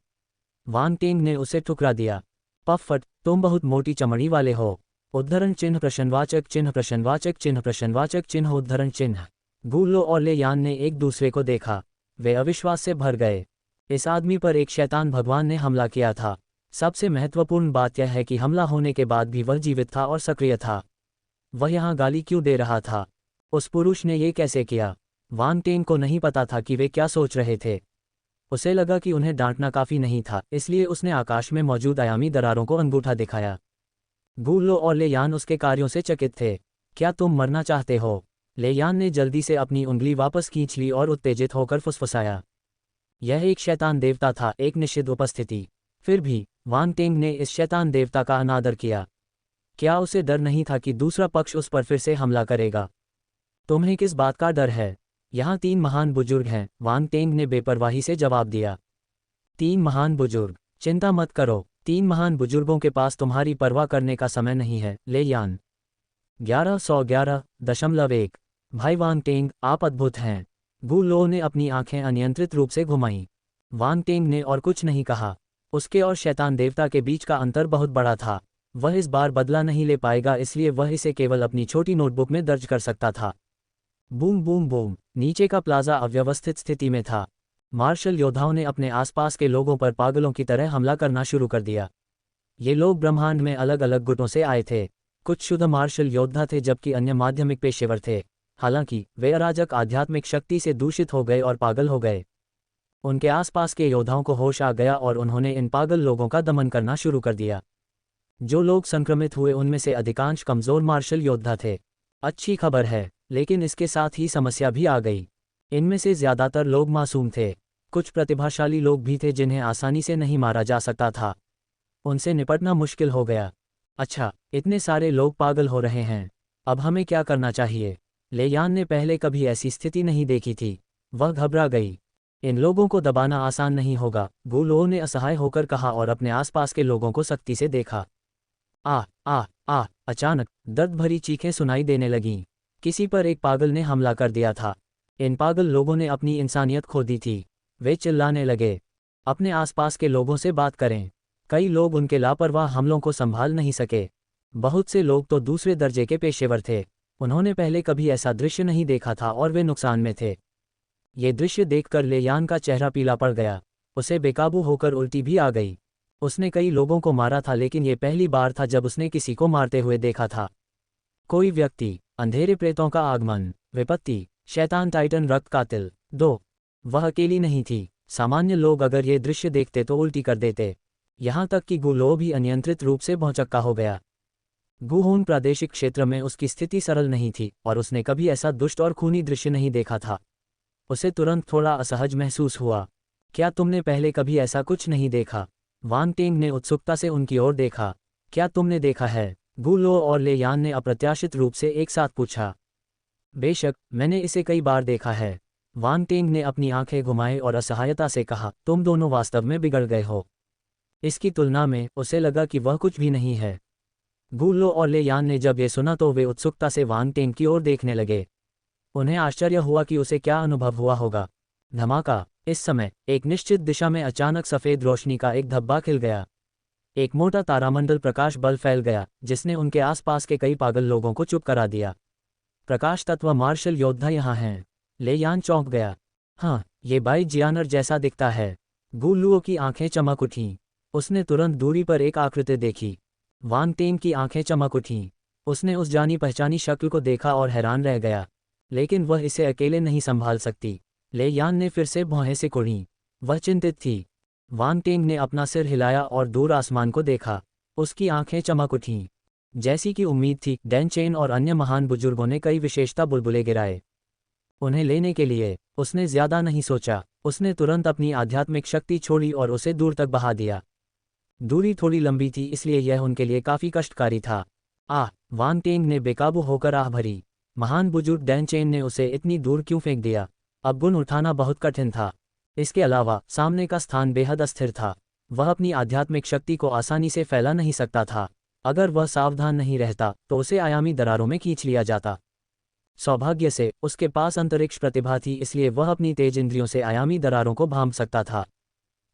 वांग टेंग ने उसे ठुकरा दिया। पफट, तुम बहुत मोटी चमड़ी वाले हो। उद्धरण चिन्ह प्रश्नवाचक चिन्ह प्रश्नवाचक चिन्ह प्रश्नवाचक चिन्ह उद्धरण चिन्ह। गु लो और ले यान ने एक दूसरे को देखा। वे अविश्वास से भर गए। इस आदमी पर एक शैतान भगवान ने हमला किया था। सबसे महत्वपूर्ण बात यह है कि हमला होने के बाद भी वह जीवित था और सक्रिय था। वह यहाँ गाली क्यों दे रहा था? उस पुरुष ने ये कैसे किया? वांग टेंग को नहीं पता था कि वे क्या सोच रहे थे। उसे लगा कि उन्हें डांटना काफी नहीं था, इसलिए उसने आकाश में मौजूद आयामी दरारों को अंगूठा दिखाया। गु लो और ले यान उसके कार्यों से चकित थे। क्या तुम मरना चाहते हो? ले यान ने जल्दी से अपनी उंगली वापस खींच ली और उत्तेजित होकर फुसफुसाया। यह एक शैतान देवता था, एक निषिद्ध उपस्थिति। फिर भी वांग टेंग ने इस शैतान देवता का अनादर किया। क्या उसे डर नहीं था कि दूसरा पक्ष उस पर फिर से हमला करेगा? तुम्हें किस बात का डर है? यहाँ 3 महान बुजुर्ग हैं, वांग टेंग ने बेपरवाही से जवाब दिया। 3 महान बुजुर्ग? चिंता मत करो, 3 महान बुजुर्गों के पास तुम्हारी परवाह करने का समय नहीं है, ले यान। 1111.1। भाई वांग टेंग, आप अद्भुत हैं। गु लो ने अपनी आंखें अनियंत्रित रूप से घुमाईं। वांग टेंग ने और कुछ नहीं कहा। उसके और शैतान देवता के बीच का अंतर बहुत बड़ा था। वह इस बार बदला नहीं ले पाएगा, इसलिए वह इसे केवल अपनी छोटी नोटबुक में दर्ज कर सकता था। बूम बूम बूम, नीचे का प्लाजा अव्यवस्थित स्थिति में था। मार्शल योद्धाओं ने अपने आसपास के लोगों पर पागलों की तरह हमला करना शुरू कर दिया। ये लोग ब्रह्मांड में अलग अलग गुटों से आए थे। कुछ शुद्ध मार्शल योद्धा थे जबकि अन्य माध्यमिक पेशेवर थे। हालांकि वे अराजक आध्यात्मिक शक्ति से दूषित हो गए और पागल हो गए। उनके आसपास के योद्धाओं को होश आ गया और उन्होंने इन पागल लोगों का दमन करना शुरू कर दिया। जो लोग संक्रमित हुए उनमें से अधिकांश कमजोर मार्शल योद्धा थे। अच्छी खबर है, लेकिन इसके साथ ही समस्या भी आ गई। इनमें से ज्यादातर लोग मासूम थे। कुछ प्रतिभाशाली लोग भी थे जिन्हें आसानी से नहीं मारा जा सकता था। उनसे निपटना मुश्किल हो गया। अच्छा, इतने सारे लोग पागल हो रहे हैं, अब हमें क्या करना चाहिए? ले यान ने पहले कभी ऐसी स्थिति नहीं देखी थी। वह घबरा गई। इन लोगों को दबाना आसान नहीं होगा, गु लो ने असहाय होकर कहा और अपने आसपास के लोगों को सख्ती से देखा। आ आ आ अचानक दर्द भरी चीखें सुनाई देने लगीं। किसी पर एक पागल ने हमला कर दिया था। इन पागल लोगों ने अपनी इंसानियत खो दी थी। वे चिल्लाने लगे, अपने आसपास के लोगों से बात करें। कई लोग उनके लापरवाह हमलों को संभाल नहीं सके। बहुत से लोग तो दूसरे दर्जे के पेशेवर थे। उन्होंने पहले कभी ऐसा दृश्य नहीं देखा था और वे नुकसान में थे। ये दृश्य देखकर ले यान का चेहरा पीला पड़ गया। उसे बेकाबू होकर उल्टी भी आ गई। उसने कई लोगों को मारा था, लेकिन ये पहली बार था जब उसने किसी को मारते हुए देखा था। कोई व्यक्ति, अंधेरे प्रेतों का आगमन, विपत्ति, शैतान टाइटन रक्त कातिल। 2। वह अकेली नहीं थी। सामान्य लोग अगर ये दृश्य देखते तो उल्टी कर देते। यहाँ तक कि गु लो भी अनियंत्रित रूप से भौचक्का हो गया। गुहोन प्रादेशिक क्षेत्र में उसकी स्थिति सरल नहीं थी और उसने कभी ऐसा दुष्ट और खूनी दृश्य नहीं देखा था। उसे तुरंत थोड़ा असहज महसूस हुआ। क्या तुमने पहले कभी ऐसा कुछ नहीं देखा? वांग टेंग ने उत्सुकता से उनकी ओर देखा। क्या तुमने देखा है? गु लो और ले यान ने अप्रत्याशित रूप से एक साथ पूछा। बेशक, मैंने इसे कई बार देखा है। वांग टेंग ने अपनी आंखें घुमाए और असहायता से कहा, तुम दोनों वास्तव में बिगड़ गए हो। इसकी तुलना में उसे लगा कि वह कुछ भी नहीं है। गु लो और ले यान ने जब ये सुना तो वे उत्सुकता से वांग टेंग की ओर देखने लगे। उन्हें आश्चर्य हुआ कि उसे क्या अनुभव हुआ होगा। धमाका! इस समय एक निश्चित दिशा में अचानक सफेद रोशनी का एक धब्बा खिल गया। एक मोटा तारामंडल प्रकाश बल फैल गया, जिसने उनके आसपास के कई पागल लोगों को चुप करा दिया। प्रकाश तत्व मार्शल योद्धा यहाँ हैं। ले यान चौंक गया। हाँ, ये बाई जियानर जैसा दिखता है। गु लुओ की आंखें चमक उठीं। उसने तुरंत दूरी पर एक आकृति देखी। वांग टेंग की आंखें चमक उठीं। उसने उस जानी पहचानी शक्ल को देखा और हैरान रह गया, लेकिन वह इसे अकेले नहीं संभाल सकती। ले यान ने फिर से भौहें से कुढ़ीं। वह चिंतित थी। वांग टेंग ने अपना सिर हिलाया और दूर आसमान को देखा। उसकी आंखें चमक उठीं। जैसी कि उम्मीद थी, डैन चेन और अन्य महान बुजुर्गों ने कई विशेषता बुलबुले गिराए। उन्हें लेने के लिए उसने ज्यादा नहीं सोचा। उसने तुरंत अपनी आध्यात्मिक शक्ति छोड़ी और उसे दूर तक बहा दिया। दूरी थोड़ी लंबी थी, इसलिए यह उनके लिए काफी कष्टकारी था। वांग टेंग ने बेकाबू होकर आह भरी। महान बुजुर्ग डैन चेन ने उसे इतनी दूर क्यों फेंक दिया? अब गुण उठाना बहुत कठिन था। इसके अलावा सामने का स्थान बेहद अस्थिर था। वह अपनी आध्यात्मिक शक्ति को आसानी से फैला नहीं सकता था। अगर वह सावधान नहीं रहता तो उसे आयामी दरारों में खींच लिया जाता। सौभाग्य से उसके पास अंतरिक्ष प्रतिभा थी, इसलिए वह अपनी तेज इंद्रियों से आयामी दरारों को भांप सकता था।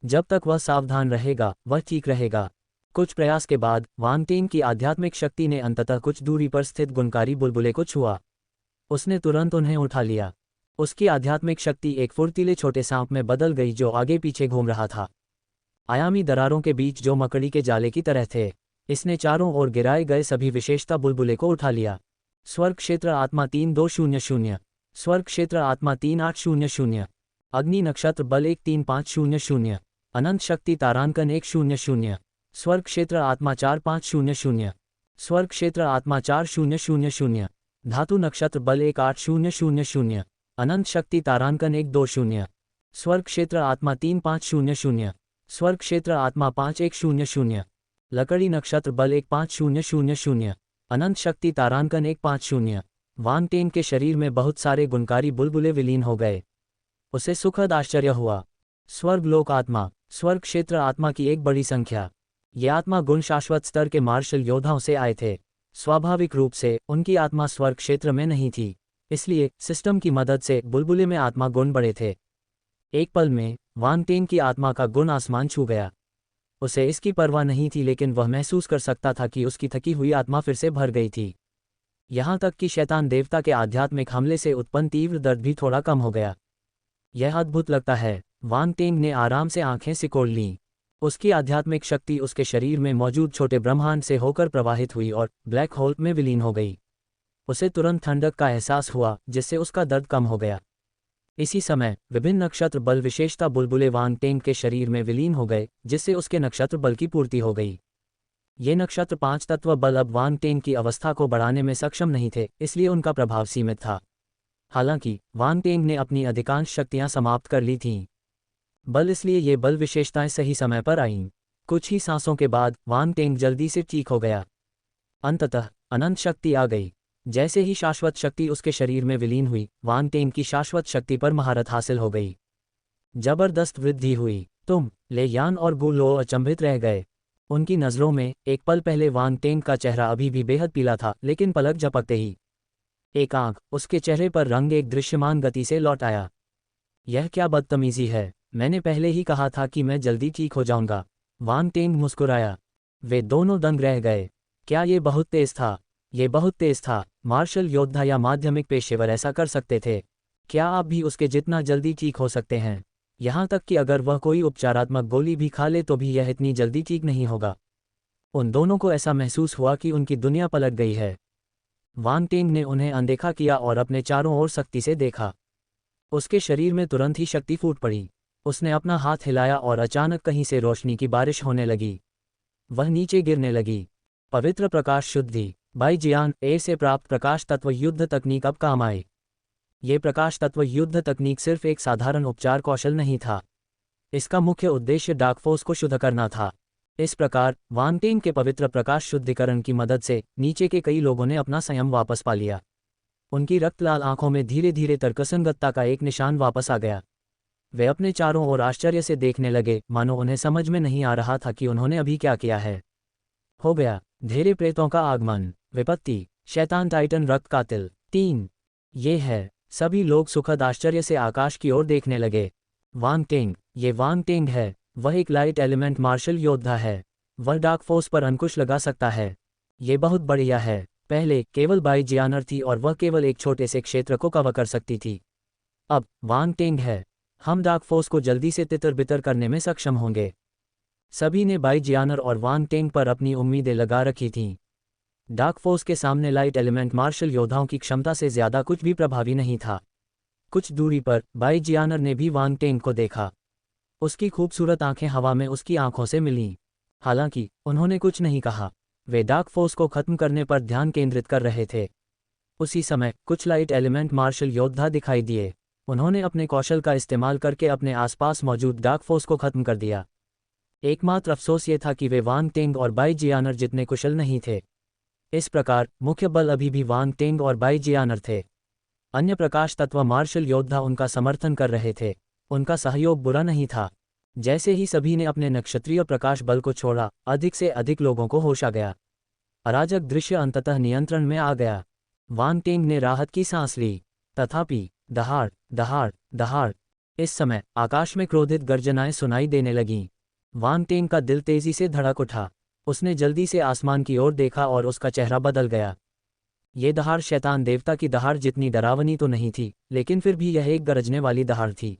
जब तक वह सावधान रहेगा वह ठीक रहेगा। कुछ प्रयास के बाद वांग टेन की आध्यात्मिक शक्ति ने अंततः कुछ दूरी पर स्थित गुणकारी बुलबुले को छुआ। उसने तुरंत उन्हें उठा लिया। उसकी आध्यात्मिक शक्ति एक फुर्तीले छोटे सांप में बदल गई जो आगे पीछे घूम रहा था, आयामी दरारों के बीच जो मकड़ी के जाले की तरह थे। इसने चारों ओर गिराए गए सभी विशेषता बुलबुले को उठा लिया। स्वर्ग क्षेत्र आत्मा 3200, स्वर्ग क्षेत्र आत्मा 3800, अग्नि नक्षत्र बल 13500, अनंत शक्ति तारांकन 100, स्वर्ग क्षेत्र आत्मा 4500, स्वर्ग क्षेत्र आत्मा 4000, धातु नक्षत्र बल 18000, अनंत शक्ति तारांकन 120, स्वर्ग क्षेत्र आत्मा 3500, स्वर्ग क्षेत्र आत्मा 5100, लकड़ी नक्षत्र बल 15000, अनंत शक्ति तारांकन 150। वांग टेन के शरीर में बहुत सारे गुणकारी बुलबुले विलीन हो गए। उसे सुखद आश्चर्य हुआ। स्वर्ग लोक आत्मा, स्वर्ग क्षेत्र आत्मा की एक बड़ी संख्या। ये आत्मा गुण शाश्वत स्तर के मार्शल योद्धाओं से आए थे। स्वाभाविक रूप से उनकी आत्मा स्वर्ग क्षेत्र में नहीं थी, इसलिए सिस्टम की मदद से बुलबुले में आत्मा गुण बढ़े थे। एक पल में वांग टेन की आत्मा का गुण आसमान छू गया। उसे इसकी परवाह नहीं थी, लेकिन वह महसूस कर सकता था कि उसकी थकी हुई आत्मा फिर से भर गई थी। यहाँ तक कि शैतान देवता के आध्यात्मिक हमले से उत्पन्न तीव्र दर्द भी थोड़ा कम हो गया। यह अद्भुत लगता है। वांग टेन ने आराम से आंखें सिकोड़ लीं। उसकी आध्यात्मिक शक्ति उसके शरीर में मौजूद छोटे ब्रह्मांड से होकर प्रवाहित हुई और ब्लैक होल में विलीन हो गई। उसे तुरंत ठंडक का एहसास हुआ, जिससे उसका दर्द कम हो गया। इसी समय विभिन्न नक्षत्र बल विशेषता बुलबुले वांग टेन के शरीर में विलीन हो गए, जिससे उसके नक्षत्र बल की पूर्ति हो गई। ये नक्षत्र 5 तत्व बल अब वांग टेन की अवस्था को बढ़ाने में सक्षम नहीं थे, इसलिए उनका प्रभाव सीमित था। हालांकि वांग टेन ने अपनी अधिकांश शक्तियां समाप्त कर ली थीं। बल इसलिए ये बल विशेषताएं सही समय पर आईं। कुछ ही सांसों के बाद वांग टेन जल्दी से ठीक हो गया। अंततः अनंत शक्ति आ गई। जैसे ही शाश्वत शक्ति उसके शरीर में विलीन हुई, वांग टेन की शाश्वत शक्ति पर महारत हासिल हो गई। जबरदस्त वृद्धि हुई। तुम ले यान और गु लो अचंभित रह गए। उनकी नज़रों में एक पल पहले वांग टेन का चेहरा अभी भी बेहद पीला था, लेकिन पलक झपकते ही एक आंख उसके चेहरे पर रंग एक दृश्यमान गति से लौट आया। यह क्या बदतमीजी है, मैंने पहले ही कहा था कि मैं जल्दी ठीक हो जाऊंगा। वांग टेन मुस्कुराया। वे दोनों दंग रह गए। क्या ये बहुत तेज था? ये बहुत तेज था। मार्शल योद्धा या माध्यमिक पेशेवर ऐसा कर सकते थे। क्या आप भी उसके जितना जल्दी ठीक हो सकते हैं? यहाँ तक कि अगर वह कोई उपचारात्मक गोली भी खा ले तो भी यह इतनी जल्दी ठीक नहीं होगा। उन दोनों को ऐसा महसूस हुआ कि उनकी दुनिया पलट गई है। वांग टेन ने उन्हें अनदेखा किया और अपने चारों ओर सख्ती से देखा। उसके शरीर में तुरंत ही शक्ति फूट पड़ी। उसने अपना हाथ हिलाया और अचानक कहीं से रोशनी की बारिश होने लगी। वह नीचे गिरने लगी। पवित्र प्रकाश शुद्धि। बाई जियान ए से प्राप्त प्रकाश तत्व युद्ध तकनीक अब काम आए। ये प्रकाश तत्व युद्ध तकनीक सिर्फ एक साधारण उपचार कौशल नहीं था। इसका मुख्य उद्देश्य डार्क फोर्स को शुद्ध करना था। इस प्रकार वांग टेन के पवित्र प्रकाश शुद्धिकरण की मदद से नीचे के कई लोगों ने अपना संयम वापस पा लिया। उनकी रक्तलाल आंखों में धीरे धीरे तर्कसंगतता का एक निशान वापस आ गया। वे अपने चारों ओर आश्चर्य से देखने लगे, मानो उन्हें समझ में नहीं आ रहा था कि उन्होंने अभी क्या किया है। हो गया। धेरे प्रेतों का आगमन। विपत्ति। शैतान टाइटन रक्त कातिल 3। ये है। सभी लोग सुखद आश्चर्य से आकाश की ओर देखने लगे। वांग टेंग। ये वांग टेंग है। वह एक लाइट एलिमेंट मार्शल योद्धा है। वह डार्क फोर्स पर अंकुश लगा सकता है। ये बहुत बढ़िया है। पहले केवल बाई जियानर थी और वह केवल एक छोटे से क्षेत्र को कवर कर सकती थी। अब वांग टेंग है। हम डार्क फोर्स को जल्दी से तितर बितर करने में सक्षम होंगे। सभी ने बाई जियानर और वांग टेंग पर अपनी उम्मीदें लगा रखी थीं। डार्क फोर्स के सामने लाइट एलिमेंट मार्शल योद्धाओं की क्षमता से ज्यादा कुछ भी प्रभावी नहीं था। कुछ दूरी पर बाई जियानर ने भी वांग टेंग को देखा। उसकी खूबसूरत आंखें हवा में उसकी आंखों से मिलीं। हालांकि उन्होंने कुछ नहीं कहा। वे डार्क फोर्स को खत्म करने पर ध्यान केंद्रित कर रहे थे। उसी समय कुछ लाइट एलिमेंट मार्शल योद्धा दिखाई दिए। उन्होंने अपने कौशल का इस्तेमाल करके अपने आसपास मौजूद डार्क फोर्स को खत्म कर दिया। एकमात्र अफसोस ये था कि वे वांग टेंग और बाई जियानर जितने कुशल नहीं थे। इस प्रकार मुख्य बल अभी भी वांग टेंग और बाई जियानर थे। अन्य प्रकाश तत्व मार्शल योद्धा उनका समर्थन कर रहे थे। उनका सहयोग बुरा नहीं था। जैसे ही सभी ने अपने नक्षत्रीय प्रकाश बल को छोड़ा, अधिक से अधिक लोगों को होश आ गया। अराजक दृश्य अंततः नियंत्रण में आ गया। वांग टेंग ने राहत की सांस ली। तथापि दहाड़ दहाड़ दहाड़, इस समय आकाश में क्रोधित गर्जनाएं सुनाई देने लगीं। वांग टेंग का दिल तेजी से धड़क उठा। उसने जल्दी से आसमान की ओर देखा और उसका चेहरा बदल गया। ये दहाड़ शैतान देवता की दहाड़ जितनी डरावनी तो नहीं थी, लेकिन फिर भी यह एक गरजने वाली दहाड़ थी।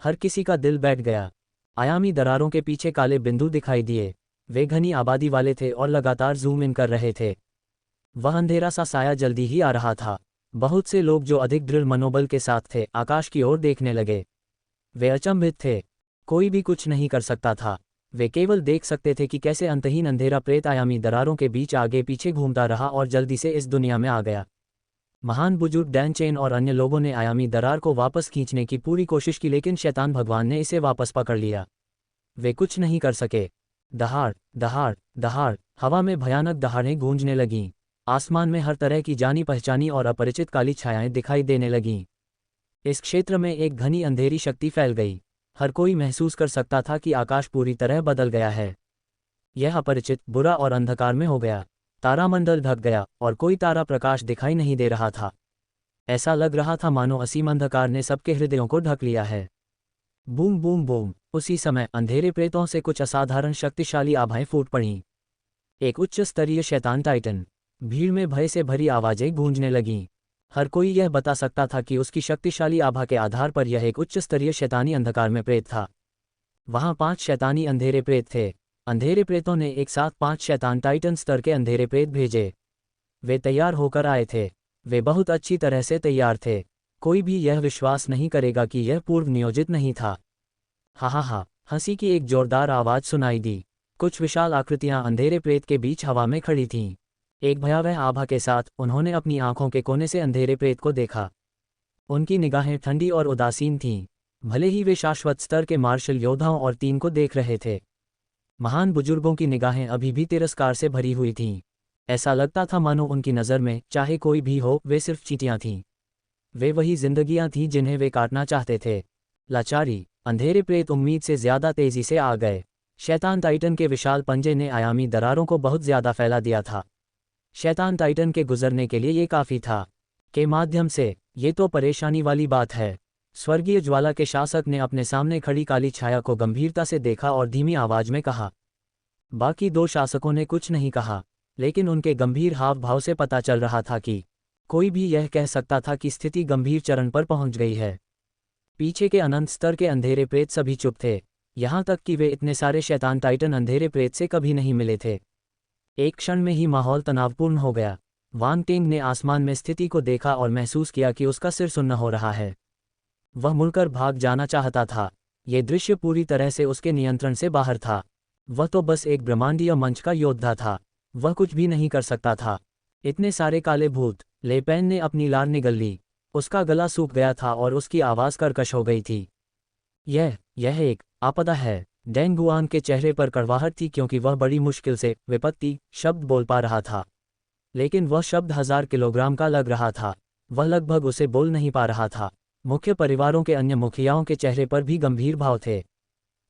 हर किसी का दिल बैठ गया। आयामी दरारों के पीछे काले बिंदु दिखाई दिए। वे घनी आबादी वाले थे और लगातार जूम इन कर रहे थे। वह अंधेरा सा साया जल्दी ही आ रहा था। बहुत से लोग जो अधिक दृढ़ मनोबल के साथ थे, आकाश की ओर देखने लगे। वे अचंभित थे। कोई भी कुछ नहीं कर सकता था। वे केवल देख सकते थे कि कैसे अंतहीन अंधेरा प्रेत आयामी दरारों के बीच आगे पीछे घूमता रहा और जल्दी से इस दुनिया में आ गया। महान बुजुर्ग डैन चेन और अन्य लोगों ने आयामी दरार को वापस खींचने की पूरी कोशिश की, लेकिन शैतान भगवान ने इसे वापस पकड़ लिया। वे कुछ नहीं कर सके। दहाड़ दहाड़ दहाड़, हवा में भयानक दहाड़ें गूंजने लगीं। आसमान में हर तरह की जानी पहचानी और अपरिचित काली छायाएं दिखाई देने लगीं। इस क्षेत्र में एक घनी अंधेरी शक्ति फैल गई। हर कोई महसूस कर सकता था कि आकाश पूरी तरह बदल गया है। यह अपरिचित, बुरा और अंधकार में हो गया। तारामंडल ढक गया और कोई तारा प्रकाश दिखाई नहीं दे रहा था। ऐसा लग रहा था मानो असीम अंधकार ने सबके हृदयों को ढक लिया है। बूम बूम बूम, उसी समय अंधेरे प्रेतों से कुछ असाधारण शक्तिशाली आभाएं फूट पड़ीं। एक उच्च स्तरीय शैतान टाइटन। भीड़ में भय से भरी आवाजें गूंजने लगीं। हर कोई यह बता सकता था कि उसकी शक्तिशाली आभा के आधार पर यह एक उच्च स्तरीय शैतानी अंधकार में प्रेत था। वहां 5 शैतानी अंधेरे प्रेत थे। अंधेरे प्रेतों ने एक साथ 5 शैतान टाइटन स्तर के अंधेरे प्रेत भेजे। वे तैयार होकर आए थे। वे बहुत अच्छी तरह से तैयार थे। कोई भी यह विश्वास नहीं करेगा कि यह पूर्व नियोजित नहीं था। हा हा हा, हंसी की एक जोरदार आवाज सुनाई दी। कुछ विशाल आकृतियां अंधेरे प्रेत के बीच हवा में खड़ी थीं। एक भयावह आभा के साथ उन्होंने अपनी आंखों के कोने से अंधेरे प्रेत को देखा। उनकी निगाहें ठंडी और उदासीन थीं। भले ही वे शाश्वत स्तर के मार्शल योद्धाओं और 3 को देख रहे थे, महान बुजुर्गों की निगाहें अभी भी तिरस्कार से भरी हुई थीं। ऐसा लगता था मानो उनकी नज़र में चाहे कोई भी हो, वे सिर्फ चींटियां थीं। वे वही जिंदगियां थीं जिन्हें वे काटना चाहते थे। लाचारी। अंधेरे प्रेत उम्मीद से ज्यादा तेजी से आ गए। शैतान टाइटन के विशाल पंजे ने आयामी दरारों को बहुत ज्यादा फैला दिया था। शैतान टाइटन के गुजरने के लिए ये काफी था। के माध्यम से, ये तो परेशानी वाली बात है। स्वर्गीय ज्वाला के शासक ने अपने सामने खड़ी काली छाया को गंभीरता से देखा और धीमी आवाज में कहा। बाकी 2 शासकों ने कुछ नहीं कहा, लेकिन उनके गंभीर हाव भाव से पता चल रहा था कि कोई भी यह कह सकता था कि स्थिति गंभीर चरण पर पहुंच गई है। पीछे के अनंत स्तर के अंधेरे प्रेत सभी चुप थे, यहां तक कि वे इतने सारे शैतान टाइटन अंधेरे प्रेत से कभी नहीं मिले थे। एक क्षण में ही माहौल तनावपूर्ण हो गया। वांग टेंग ने आसमान में स्थिति को देखा और महसूस किया कि उसका सिर सुन्न हो रहा है। वह मुड़कर भाग जाना चाहता था। ये दृश्य पूरी तरह से उसके नियंत्रण से बाहर था। वह तो बस एक ब्रह्मांडीय मंच का योद्धा था। वह कुछ भी नहीं कर सकता था। इतने सारे काले भूत। ले पेन ने अपनी लार निगल ली। उसका गला सूख गया था और उसकी आवाज कर्कश हो गई थी। यह एक आपदा है। डेंग गुआन के चेहरे पर कड़वाहट थी, क्योंकि वह बड़ी मुश्किल से विपत्ति शब्द बोल पा रहा था। लेकिन वह शब्द 1000 किलोग्राम का लग रहा था। वह लगभग उसे बोल नहीं पा रहा था। मुख्य परिवारों के अन्य मुखियाओं के चेहरे पर भी गंभीर भाव थे।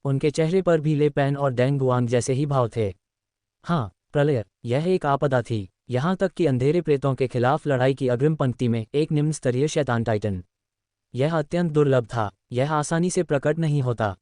उनके चेहरे पर भी ले पेन और डेंग गुआन जैसे ही भाव थे। हाँ, प्रलय, यह एक आपदा थी। यहाँ तक कि अंधेरे प्रेतों के खिलाफ लड़ाई की अग्रिम पंक्ति में एक निम्न स्तरीय शैतान टाइटन। यह अत्यंत दुर्लभ था। यह आसानी से प्रकट नहीं होता।